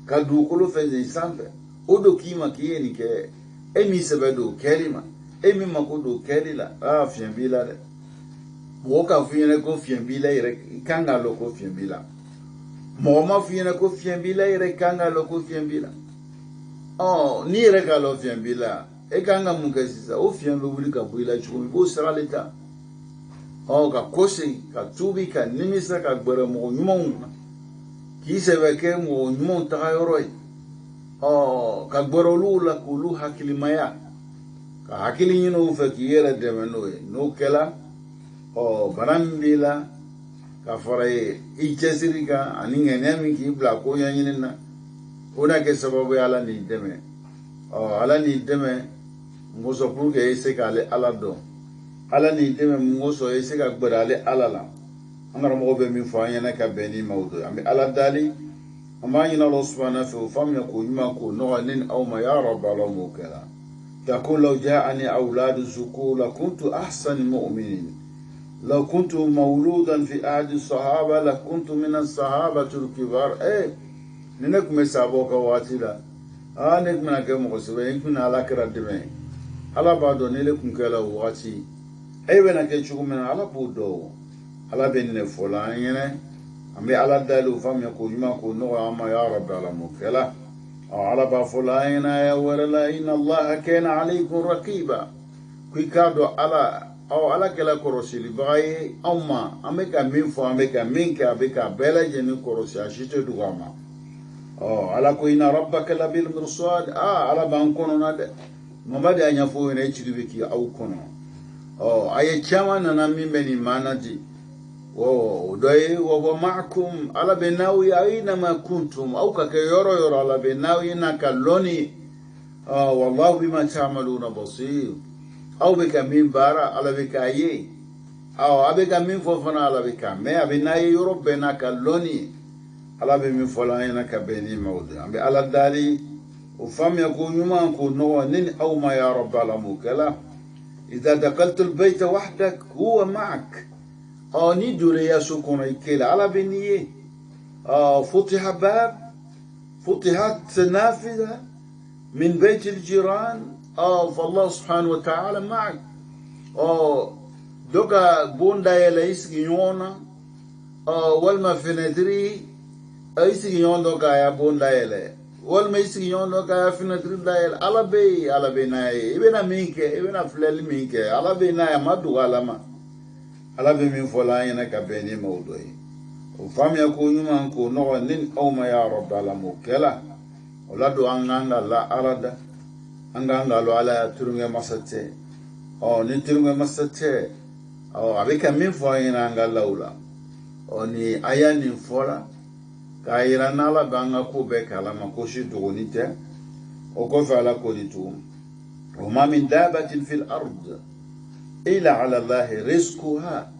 S1: ka dugukolo fɛnsɛn i sanfɛ o don k'i ma k'i ye nin kɛ e min sɛbɛ don o kɛli ma e min mako don o kɛli la fiɲɛ b'i la dɛ mɔgɔ k'a f'i ɲɛna ko fiɲɛ b'i la yɛrɛ i kan k'a lɔn ko fiɲɛ b'i la mɔgɔ ma f'i ɲɛna ko fiɲɛ b'i la yɛrɛ i kan k'a lɔn ko fiɲɛ b'i la n'i yɛrɛ k'a lɔn fiɲɛ b'i la e kan ka mun kɛ sisan o fiɲɛ bɛ wuli ka bɔ i la cogo min i b'o sira le ta ka ko segin ka tuubi ka nimisa ka gbɛrɛ mɔgɔ ɲumanw na k'i sɛbɛ kɛ mɔgɔ ɲumanw taga yɔrɔ ye ka gbɛrɛ olu la k'olu hakilimaya ka hakili ɲini u fɛ k'i yɛrɛ dɛmɛ n'o ye n'o kɛla bana min b'i la ka fara ye i cɛsiri kan ani ŋɛniya min k'i bila ko ɲɛɲini na o na kɛ sababu ye ala n'i dɛmɛ ala n'i dɛmɛ muso pour que e se k'ale ala dɔn ala n'i dɛmɛ muso e se ka gbɛrɛ ale ala la an karamɔgɔ bɛ min fɔ an ɲɛna ka bɛn ni maaw don an bɛ ala dali an b'a ɲini ala subahana fɛ o faamuya k'o ɲuman k'o nɔgɔya ne ni aw ma ya rabi ala m'o kɛra تقول لو جاءني أولاد الذكور لكنت أحسن المؤمنين لو كنت مولودا في أحد الصحابة لكنت من الصحابة الكبار نك مسابوك واتلا نك من كم قصبة نك من على كردمة على بعض نلكم كلا واتي بنا كشوف من على بودو على بين فلان يعني أمي على دالو فم يقول ما يقول نوع ما يا رب على مكلا على بافلان يا ورلا إن الله كان عليكم رقيبا كي كادو على كلا كروسي لبغاي أما أمريكا مين فو أمريكا مين كأمريكا بلا جني كروسي أشيتو دوغاما على كوينا ربك لبالمرصاد على بانكونو ناد ما بدي أن يفوه نيجي بكي أو كونو أي كمان أنا مين بني مانجي وداي ومعكم على بناوي أينما كنتم أو كيورو على بناوي نكالوني والله بما تعملون بصير أو بك من بارا على بك أيه أو أبيك من فوفنا على بك ما أبناي يوروب نكالوني على بمن فلان كبني موضع أبي على الدالي وفم يكون يوم يكون نوع أو ما يا رب العالمين إذا دخلت البيت وحدك هو معك ندري يا سكون الكيل على بنيه فتح باب فتحت نافذة من بيت الجيران فالله سبحانه وتعالى معك دوكا بوندا يلايس جيونا والما فيندري ايس جيون دوكا يا بوندا يلا والما يس جيون دوكا يا فيندري دايل على بناي ابنا مينك ابنا فلل مينك على بناي ما دوغالا ما ala bɛ min fɔ la an ɲɛna ka bɛn ni maaw dɔ ye o faamuya ko ɲuman ko nɔgɔ ni aw ma ya rabi ala m'o kɛla o la don an k'an ka la ala da an k'an ka lɔ ala ya turunkɛ masa tɛ ni turunkɛ masa tɛ a bɛ ka min fɔ an ɲɛna an ka law la ni a y'a nin fɔla k'a yira n'ala bɛ an ka ko bɛɛ kalama ko si dogoni tɛ o kɔfɛ ala ko di tugun o ma min dabatin fil ard إلا على الله رزقها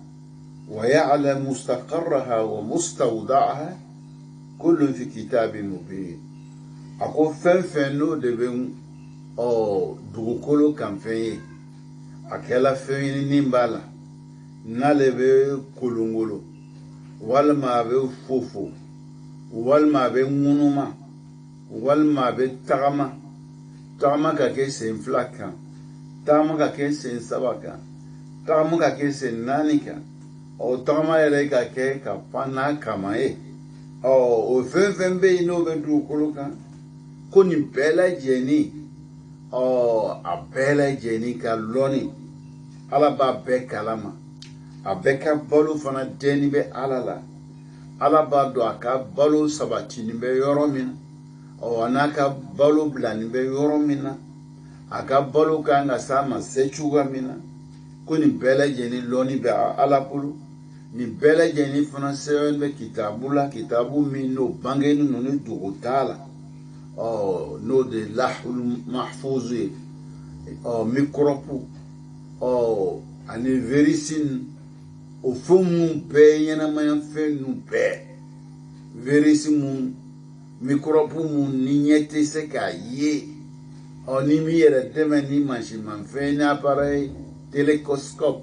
S1: ويعلم مستقرها ومستودعها كل في كتاب مبين أقول فنو دبن دوكولو كامفين أكلا فين نيمبالا نالبي كولونغولو والما بي فوفو والما بي منوما والما بي تغما كاكي سنفلاكا تغما كاكي سنساباكا tagama ka kɛ sen naani kan tagama yɛrɛ ka kɛ ka pan n'a kama ye o fɛn fɛn bɛ yen n'o bɛ dugukolo kan ko nin bɛɛ lajɛlen a bɛɛ lajɛlen ka lɔnni ala b'a bɛɛ kalama a bɛɛ ka balo fana dɛnni bɛ ala la ala b'a dɔn a ka balo sabatini bɛ yɔrɔ min na a n'a ka balo bilani bɛ yɔrɔ min na a ka balo kan ka s'a ma se cogoya min na ko nin bɛɛ lajɛlen lɔnni bɛ ala bolo nin bɛɛ lajɛlen fana sɛbɛn bɛ kitabu la kitabu min n'o bangeni ninnu dogo t'a la n'o de lahul mahfuz ye mikɔrɔpu ani virisi o fɛn minnu bɛɛ ɲɛnamaya fɛn ninnu bɛɛ virisi minnu mikɔrɔpu minnu ni ɲɛ tɛ se k'a ye ni mi yɛrɛ dɛmɛ ni mansimafɛn ni appareil téléscope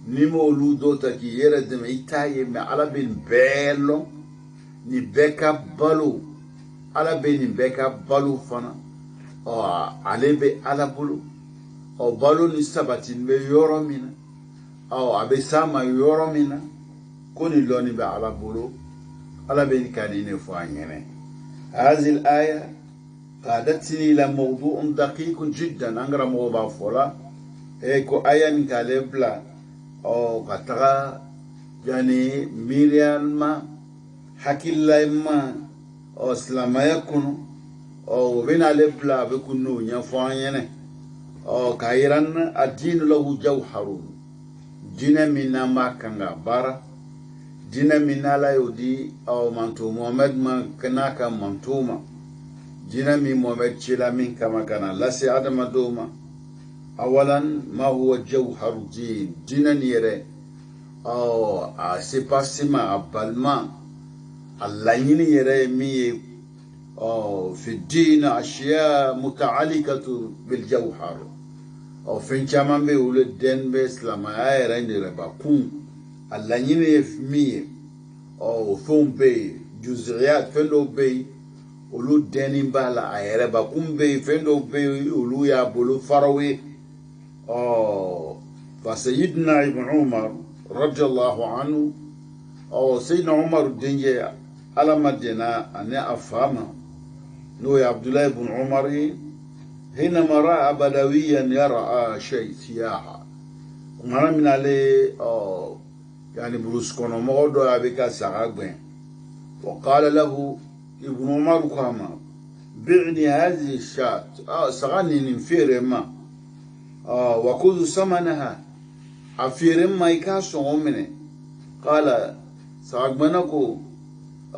S1: ni m'olu dɔw ta k'i yɛrɛ dɛmɛ i t'a ye mɛ ala bɛ nin bɛɛ lɔn nin bɛɛ ka balo ala bɛ nin bɛɛ ka balo fana ale bɛ ala bolo balo ni sabati bɛ yɔrɔ min na a bɛ s'a ma yɔrɔ min na ko nin lɔnni bɛ ala bolo ala bɛ nin ka nin de fɔ an ɲɛna هذه الآية قادتني إلى موضوع دقيق جدا أنغرا موضوع فولا كو آية نكالبلا قطغا يعني ميريال ما حكي الله ما سلama يكون وبين علبلا بكونو ينفعين كايران الدين له جوهر دين من ما كان بارا دين من لا يودي منتو محمد ما كناك منتوما دين من محمد شلا من كما كان لسي آدم دوما أولا ما هو جوهر الدين دين نيره سيباسيما أبالما الله ينيره مي في الدين أشياء متعلقة بالجوهر فين كمان بيقول الدين بإسلام آية عند ربكون الله ينيره مي فون بي جزئيات فين لو بي ولو دين بالا آية ربكون بي فين لو بي ولو يا بولو فروي فسيدنا ابن عمر رضي الله عنه سيدنا عمر الدنيا على مدينة أنا أفهمه نو عبد الله بن عمر حينما رأى بدويا يرى شيء سياحة ومنا من عليه يعني بروسكونا مغدو أبيكا ساقبين وقال له ابن عمر كما بعني هذه الشاة سغني ننفير ما وخذ ثمنها أفير ما يكاسو منه قال ساقبناكو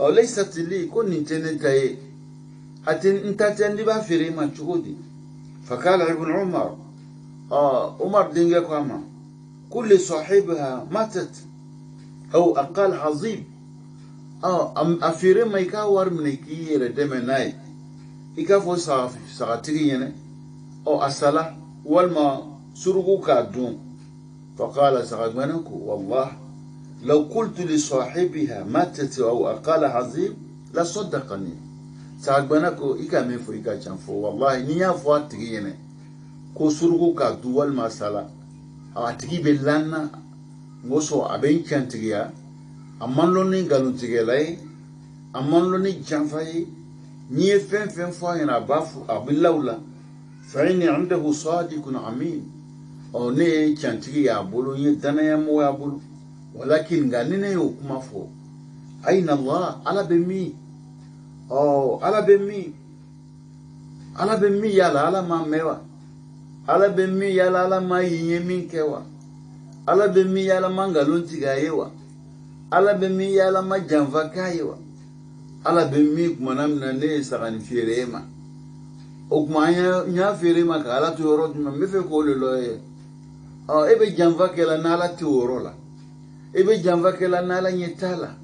S1: ليست لي كن انتنتهي أتن انت تندبا فيري ما تشودي فقال ابن عمر عمر دينجا كما كل صاحبها ماتت أو أقل عظيم أفير ما يكاور من كير دمناي يكافو ساعتين أو أصلا والما سرقو كادون فقال ساقبناكو والله لو قلت لصاحبها ماتت أو أقال عظيم لصدقني ساقبناكو إيكا ميفو إيكا چنفو والله نيا فواتيني كو سرغو كا دوال مسالا أتكي بلانا موسو أبين چنتيا أمان لوني غالون تيغيلاي أمان لوني جنفاي نيه فين فاين أبافو أبلاولا فإني عنده صادق عمين أو نيه چنتيا أبولو يدانا يمو أبولو ولكن غانيني يوكما فو أين الله على بمي على بمي يالا على ما ميوا على بمي يالا على ما ينيمين كوا على بمي يالا ما غالون تيغايوا على بمي يالا ما جنفا كايوا على بمي كما نمنا نيسا غاني فيريما وكما نيا فيريما كالا تورو ما مفي كولي لوي إبه جنفا كلا نالا تورو لا ebe janva kela nala nyetala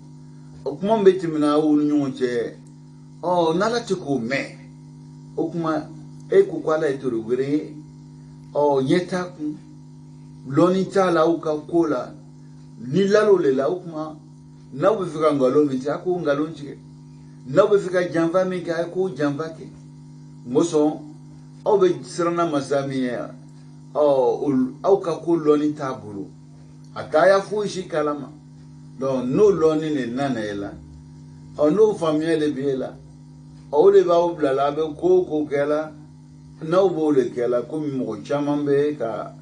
S1: okuma mbeti mina wu nyonche nala tiko me okuma kwala etoro gure nyetaku loni tala uka kola ni lalo le la okuma na bu fika ngalo mi ta ko ngalo nchike na bu fika janva mi ka ko janva ke moso be sirana masami ka ko loni tabulu ataya fuishi kalama donc no loni ne nanela no famille biela le ba obla la be ko kela no bo le kela ko mo chama be ka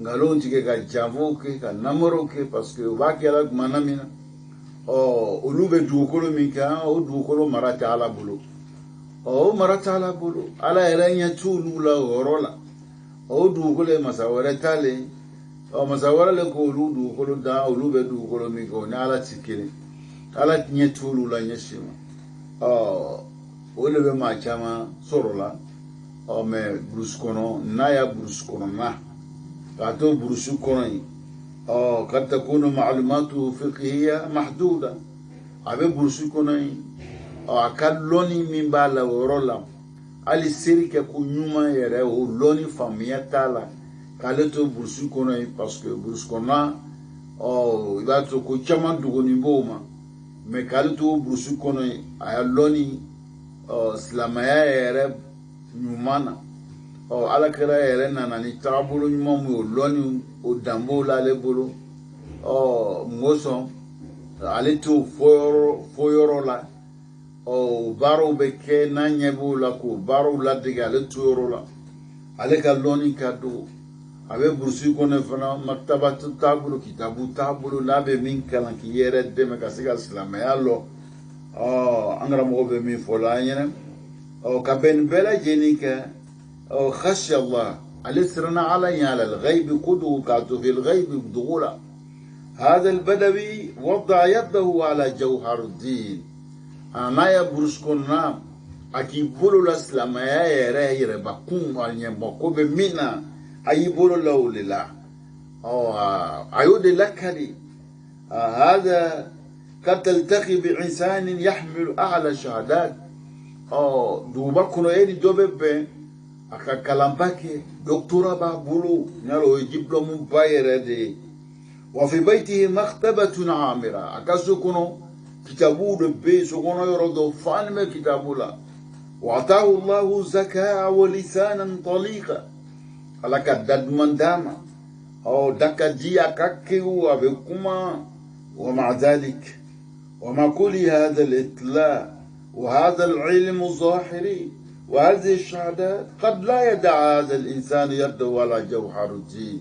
S1: ngalon tike ka javo ke ka namoro ke parce que ba ke la manamina olu be dugukolo min kan o dugukolo marata ala bolo o marata ala bolo ala yɛrɛ ɲɛ t'olu la o yɔrɔ la o dugukolo ye masa wɛrɛ t'ale masa wɛrɛ le ko olu dugukolo da olu be dugukolo min kan o ni ala ti kelen ala ɲɛ t'olu la ɲɛsin ma o le be maa caman sɔrɔ la mais burusi kɔnɔ n'a ya burusi kɔnɔna k'a to burusi kɔnɔ yen قد تكون معلوماته فقهية محدودة أبي برسكوني أكلوني من بالا ورولا على السيرك كونيوما يرى ولوني فاميا تالا كالتو برسكوني باسكو برسكونا إذا تكو كمان دوغوني بوما مكالتو برسكوني أيالوني سلامايا يرى نيومانا ala kira yɛrɛ nana ni taabolo ɲuman min o lɔni o danbo la ale bolo mɔgɔ sɔn ale t'o fɔ yɔrɔ la o baaraw bɛ kɛ n'a ɲɛ b'o la k'o baaraw ladege ale to yɔrɔ la ale ka lɔni ka don a bɛ burusi kɔnɔ fana maktaba t'a bolo kitabu t'a bolo n'a bɛ min kalan k'i yɛrɛ dɛmɛ ka se ka silamɛya lɔ an karamɔgɔ bɛ min fɔ la an ɲɛna ka bɛn nin bɛɛ lajɛlen kɛ خشي الله الاسرنا علي على الغيب قدو كاتو في الغيب بدغولا هذا البدوي وضع يده على جوهر الدين أنا يا برسكونا أكيبولو الأسلام يا يرى بكون أني مكوب منا أيبولو لو لله أيود لك هذا قد تلتقي بإنسان يحمل أعلى شهادات دوبا كنو يدي دوبة aka kalambake doktora ba bulu nyalo diplôme bayere de wa fi baytihi maktabatun amira akaso kono kitabu de be so kono yoro do fanme kitabula wa ataahu Allah zakaa wa lisanan taliqa alaka dadmandama daka dia kakeu abekuma wa ma dhalik wa ma kulli hadha al-itla wa hadha al-ilm الظاهري وهذه الشهادات قد لا يدع هذا الإنسان يده على جوهر الدين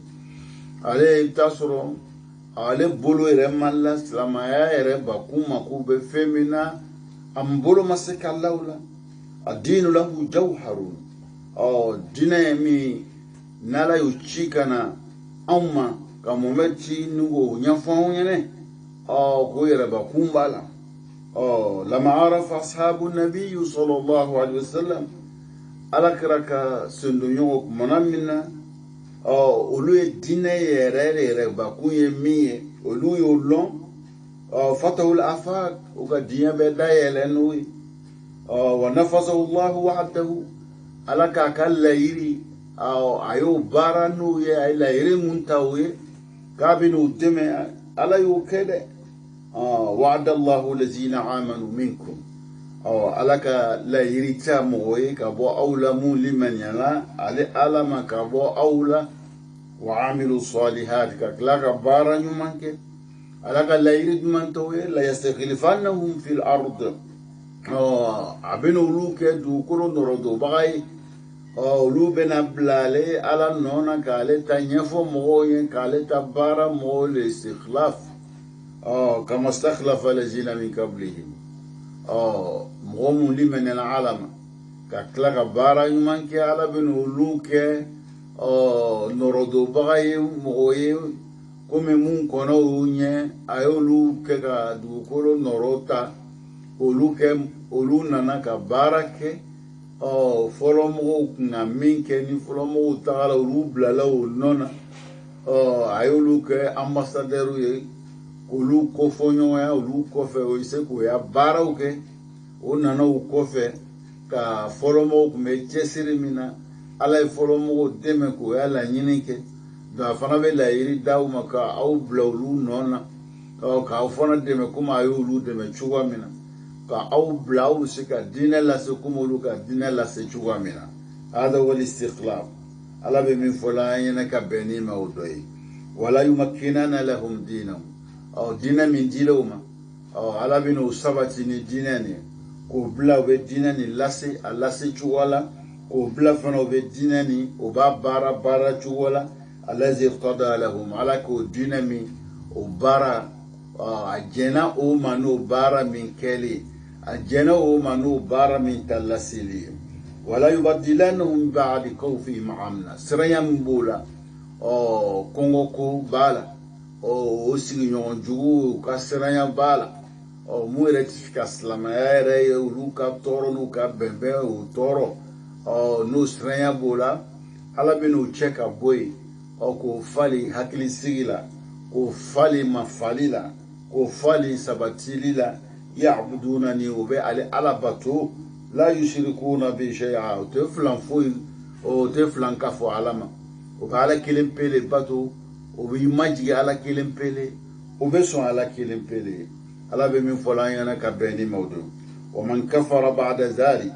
S1: عليه تصرم عليه بلو يرمى الله سلama ya يربى كوما كوبة فيمنا أم بلو مسك الله الدين له جوهر دين يمي نلا يشيكنا أما كمومتي نو نفعون يعني كو يربى كومبالا لما عرف أصحاب النبي صلى الله عليه وسلم ala kira ka sendonyo manamina olu ye dinɛ yɛrɛ bakun ye min ye olu y'o lɔn fatahul afaq u ka diɲɛ bɛɛ dayɛlɛ n'o ye wa nafasahu llahu wahdahu ala k'a ka layiri a y'o baara n'o ye a ye layiri mun ta o ye k'a bɛ n'o dɛmɛ ala y'o kɛ dɛ wa'ada allahu lazina amanu minkum alaka la yirita moye ka bo awla mu liman yana ale alama ka bo awla wa amilu salihat ka klaka bara nyumanke alaka la yirid man toye la yastakhlifannahum fil ard abenu luke du kolo norodo bagay olu bena blale ala nona ka ale ta nyefo moye ka ale ta bara mo le istikhlaf kama istakhlafa alladhina min qablihim mɔgɔ mun di mɛnɛ na ala ma ka tila ka baara ɲuman kɛ ala bɛ n'olu kɛ nɔrɔdobaga ye mɔgɔ ye komi mun kɔnɔ y'u ɲɛ a y'olu kɛ ka dugukolo nɔrɔ ta olu nana ka baara kɛ fɔlɔ mɔgɔw kun ka min kɛ ni fɔlɔ mɔgɔw tagara olu bilala o nɔ na a y'olu kɛ ambassadɛriw ye olu kofɔɲɔgɔnya olu kɔfɛ o ye se k'o ya baaraw kɛ o nana o kɔfɛ ka fɔlɔmɔgɔw kun bɛ cɛsiri min na ala ye fɔlɔmɔgɔw dɛmɛ k'o ya laɲini kɛ donc a fana bɛ layiri d'aw ma ka aw bila olu nɔ na k'aw fana dɛmɛ komi a y'olu dɛmɛ cogoya min na ka aw bila aw bɛ se ka diinɛ lase komi olu ka diinɛ lase cogoya min na hada wal istikhlaf ala bɛ min fɔ la an ɲɛna ka bɛn ni ma o dɔ ye wala yumakkinana lahum diinahum dinɛ min dila o ma ala bɛ n'o sabati ni dinɛ nin k'o bila o bɛ dinɛ nin lase a lase cogo la k'o bila fana o bɛ dinɛ nin o b'a baara cogo la الذي ارتضى لهم على كو دينامي وبارا الجنة أو منو بارا من كلي الجنة أو منو بارا من تلسلي ولا يبدلنهم بعد خوفهم امنا سريان بولا كونغوكو بالا سيغنون جو كسريان بالا mu yɛrɛ ti fi ka silamɛya yɛrɛ ye olu ka tɔɔrɔ n'u ka bɛnbɛn o tɔɔrɔ n'o siranya b'o la ala bɛ n'o cɛ ka bɔ yen k'o fali hakilisigi la k'o fali mafali la k'o fali sabatili la ya'budunani o bɛ ale ala bato la yushrikuna bi shay'a o tɛ filan foyi o tɛ filan ka fɔ ala ma o bɛ ala kelen pele bato o bɛ majigi ala kelen pele o bɛ sɔn ala kelen pele ala be min fola yana ka beni mawdu wa man kafara ba'da zalik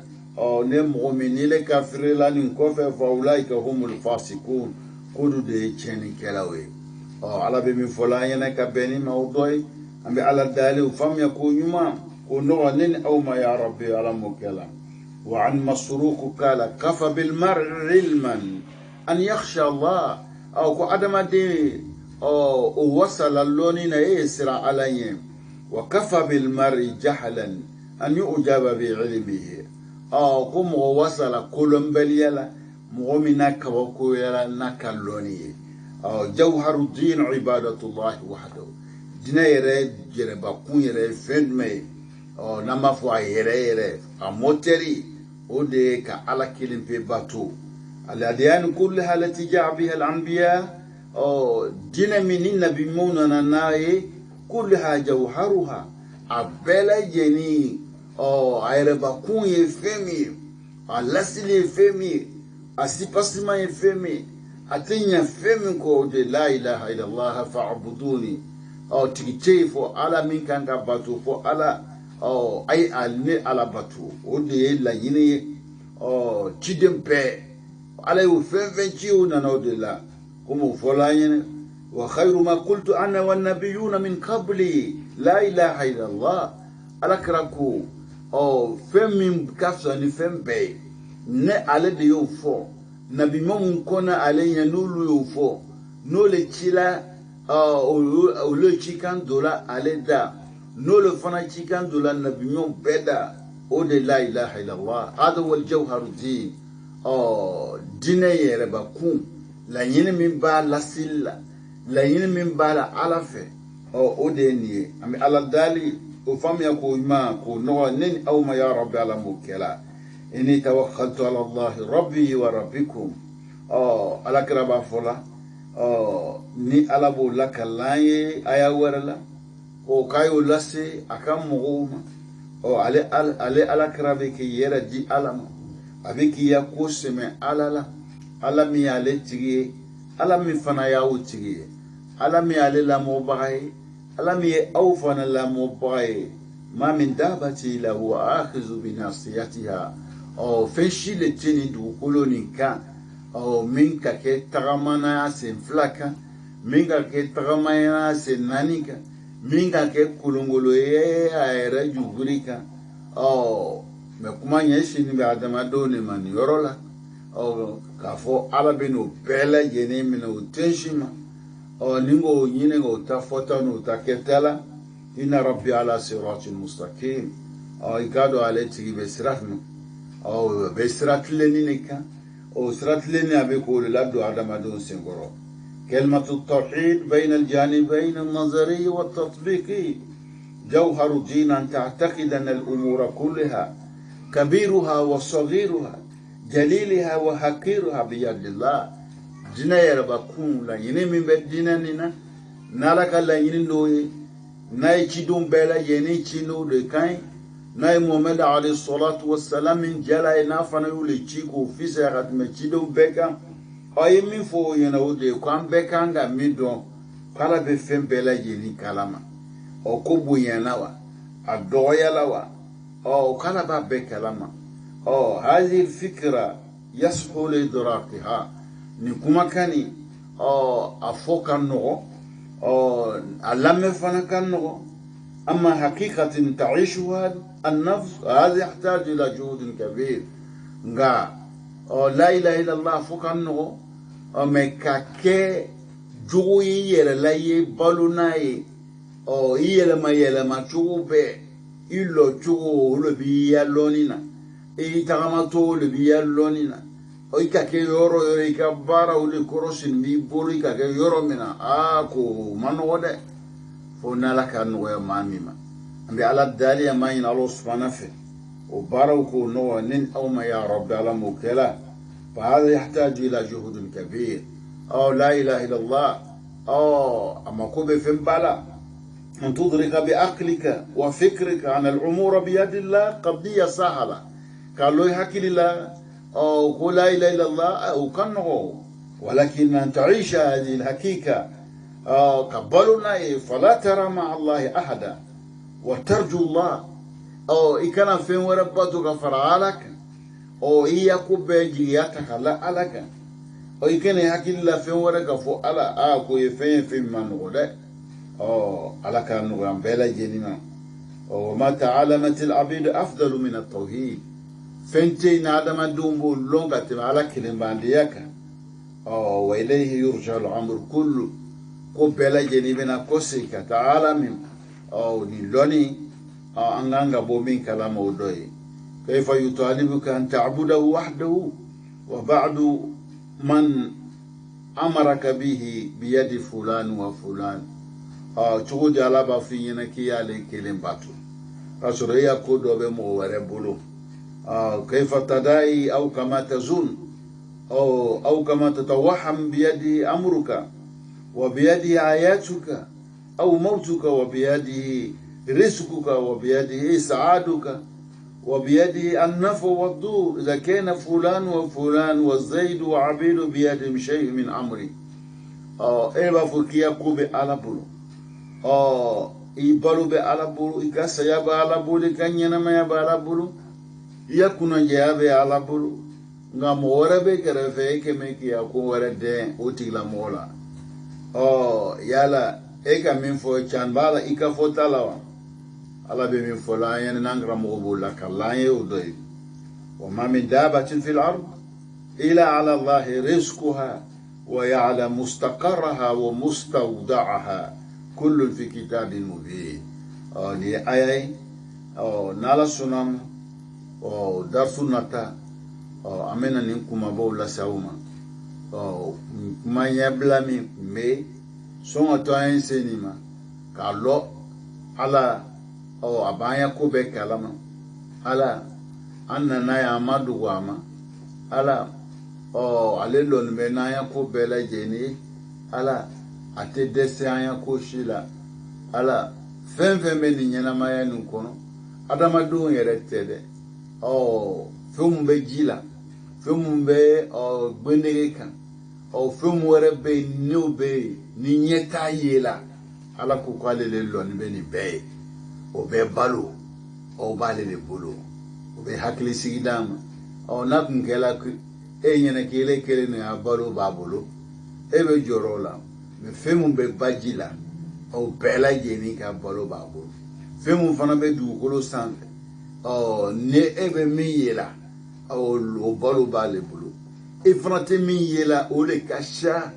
S1: ne mu'mini le kafir la nin ko fe fa ulaika humul fasiqun kudu de cheni kelawe ala be min fola yana ka beni mawdu ambe ala dali fam yakuyuma ko no nin aw ma ya rabbi ala mukalla wa an masruq kala kafa bil mar'i ilman an yakhsha allah aw ko adama de o wasala loni na yesra alayhim وكفى بالمرء جهلا أن يؤجب بعلمه كم وصل كولومبليلا مؤمنا كوكويلا نكالوني جوهر الدين عبادة الله وحده دين يرى جربا كون يرى فندمي نما فوا يرى أموتري ودي كعلى كلم في باتو الأديان كلها التي جاء بها الأنبياء دين من النبي مونا ناي كلها جوهرها أبلا جني أيربا كون يفهمي ألاسل يفهمي أسيباسما يفهمي أتنيا يفهمي كو لا إله إلا الله فاعبدوني تيجي فو على من كان كباتو فو على أي على على باتو ودي لا يني تيدم بي على يفهم فنشيو نانودلا كم فلا يني وخير ما قلت أنا والنبيون من قبلي لا إله إلا الله ألكركو فم كفسني فم بي ne ale de y'o fɔ nabi mun kɔnna ale ɲɛ n'olu y'o fɔ n'ole cila olu cikan dɔ la ale da n'ole fana cikan dɔ la nabi mun bɛɛ da o de la ilaha illallah hada wal jawharuddin dinɛ yɛrɛbakun laɲini min b'a lasili la laɲini min b'a la ala fɛ o de ye nin ye an bɛ ala dali o faamuya k'o ɲuman k'o nɔgɔ ne ni aw ma ya rabbi ala m'o kɛla إني توكلت على الله ربي وربكم على كربا فلا ni ala b'o la kalan ye aya wɛrɛ la o k'a y'o lase a ka mɔgɔw ma ale ala kira bɛ k'i yɛrɛ di ala ma a bɛ k'i ya ko sɛmɛ ala la ala min y'ale tigi ye ala min fana y'aw tigi ye ala min y'ale lamɔbaga ye ala min ye aw fana lamɔbaga ye ma min dabati la huwa akhizu bi nasiyatiha fɛn si le tɛ nin dugukolo nin kan min ka kɛ tagamana sen fila kan min ka kɛ tagamana sen naani kan min ka kɛ kolongolo ye a yɛrɛ juguri kan mɛ kuma ɲɛsin bɛ adamadenw de ma nin yɔrɔ la k'a fɔ ala bɛ n'o bɛɛ lajɛlen minɛ o tensi ma ni k'o ɲini k'o ta fɔta n'o ta kɛta la inna rabbi ala siratin mustaqim i k'a dɔn ale tigi bɛ sira fɛ bɛ sira tilenni de kan sira tilenni a bɛ k'o de ladon adamadenw senkɔrɔ kalimatu tawhid bayna al-janibayn an-nazari wa at-tatbiqi jawharu din an ta'taqid anna al-umura kullaha kabiruha wa saghiruha jaliliha wa haqiruha bi yadillah dina yɛrɛbakun laɲini min bɛ dina nin na n'ala ka laɲini dɔw ye n'a ye cidenw bɛɛ lajɛlen ci n'o de kan ye n'a ye Muhammad alayhi salatu wassalam min jala ye n'a fana y'u le ci k'o fisaya ka tɛmɛ cidenw bɛɛ kan ye min fɔ o ɲɛna o de ye ko an bɛɛ kan ka min dɔn k'ala bɛ fɛn bɛɛ lajɛlen kalama ko bonyana wa a dɔgɔyala wa k'ala b'a bɛɛ kalama hazihi fikra yashulu idrakiha nin kumakan nin a fɔ ka nɔgɔ a lamɛn fana ka nɔgɔ أما حقيقة تعيشها النفس هذا يحتاج إلى جهود كبير لا إله إلا الله فوق النغو me ka kɛ jogo ye yɛrɛ la ye balo n'a ye i yɛlɛma cogo bɛɛ i lɔ cogo o le b'i ya lɔnni na i tagamatɔ o le b'i ya lɔnni na i ka kɛ yɔrɔ yɔrɔ i ka baara o le kɔrɔsini b'i bolo i ka kɛ yɔrɔ min na ko ma nɔgɔ dɛ fo n'ala ka nɔgɔya maa min ma an bɛ ala dali an b'a ɲini ala subahana fɛ o baaraw k'o nɔgɔya ni aw ma ya rabbi ala m'o kɛla فهذا يحتاج إلى جهد كبير لا إله إلا الله أما كوب في مبالا أن تدرك بعقلك وفكرك أن الأمور بيد الله قضية سهلة قالوا يحكي لله قل لا إله إلا الله أو كنه ولكن أن تعيش هذه الحقيقة قبلنا فلا ترى مع الله أحدا وترجو الله إن كان في وربتك فرعالك iya ko bɛɛ jigiya ta ka la ala kan i kana hakili la fɛn wɛrɛ ka fɔ ala ko ye fɛn ye fɛn ma nɔgɔ dɛ ala ka nɔgɔya an bɛɛ lajɛlen ma wa ma ta'alamatil abid afdalu min at-tawhid fɛn tɛ yen na adamadenw b'o lɔn ka tɛmɛ ala kelenbandiya kan wa ilayhi yurja al-amr kullu ko bɛɛ lajɛlen bɛna kɔsegin ka taa ala min nin lɔnni an kan ka bɔ min kalama o dɔ ye كيف يطالبك أن تعبده وحده وبعد من أمرك به بيد فلان وفلان تقول على بافينا كي على كلام باتو رسوليا كودو بمو وربولو كيف تدعي أو كما تظن أو كما تتوهم بيد أمرك وبيده آياتك أو موتك وبيده رزقك وبيده سعادك وبيده النفع والضر إذا كان فلان وفلان والزيد وعبيد بيدهم شيء من أمري إلى فكيا كوب على بلو إبالو على بلو إكاسا يبا على بلو كان ينما يبا على بلو يكون جاب على بلو نgamora be kereve kemeki ya ko warade otila mola yala eka min fo chanbala ika fo talawa ala be min fo la yan nangra mo bola kalaye udoy wa ma min dabatin fil ard ila ala allah rizquha wa ya'lam mustaqarraha wa mustawda'aha kullun fi kitabin mubin ni ayay nala sunam darsunata amena nin kuma bo la sauma kuma yabla mi me songa to en senima ka lo ala abaya ko be kalama ala anna na ya madu wama ala ale lon me na ya ko be la jeni ala ate dese ya ko shila ala fen me ni nyana ma ya nun kono adama do yere tede fum be jila fum be gbendege kan fum were be new be ni nyeta yela ala ko kwale le lon be ni be o be balo o bale le bolo o be hakili sigidam na kun kela ku nyene kele ne abalo babolo e be jorola me fum be bajila o bela jeni ka balo babolo fum fana be du kolo sanfe ne ebe min yela o balo bale bulu ifrate min yela o le kasha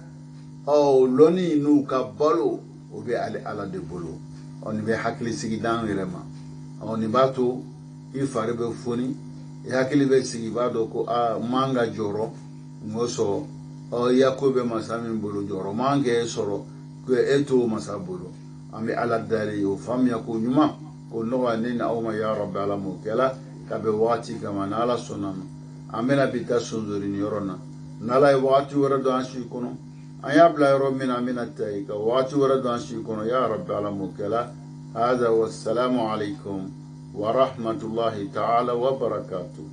S1: loni nu ka balo o be ale ala de bulu on be hakili sigi dan relema on bato ifare be foni hakili be sigi bado ko manga joro ngoso yakobe masami bulu joro manga soro ko eto masabulu ambe ala dali o famya ko nyuma ko no anina awma ya rabbi alamu kala kabe wati kama nala sonama amena bita sonzori ni yorona nala wati wara do anshi kono aya bla yoro min amina taika wati wara do anshi kono ya rabbi alamu kala hada wassalamu alaikum wa rahmatullahi ta'ala wa barakatuh.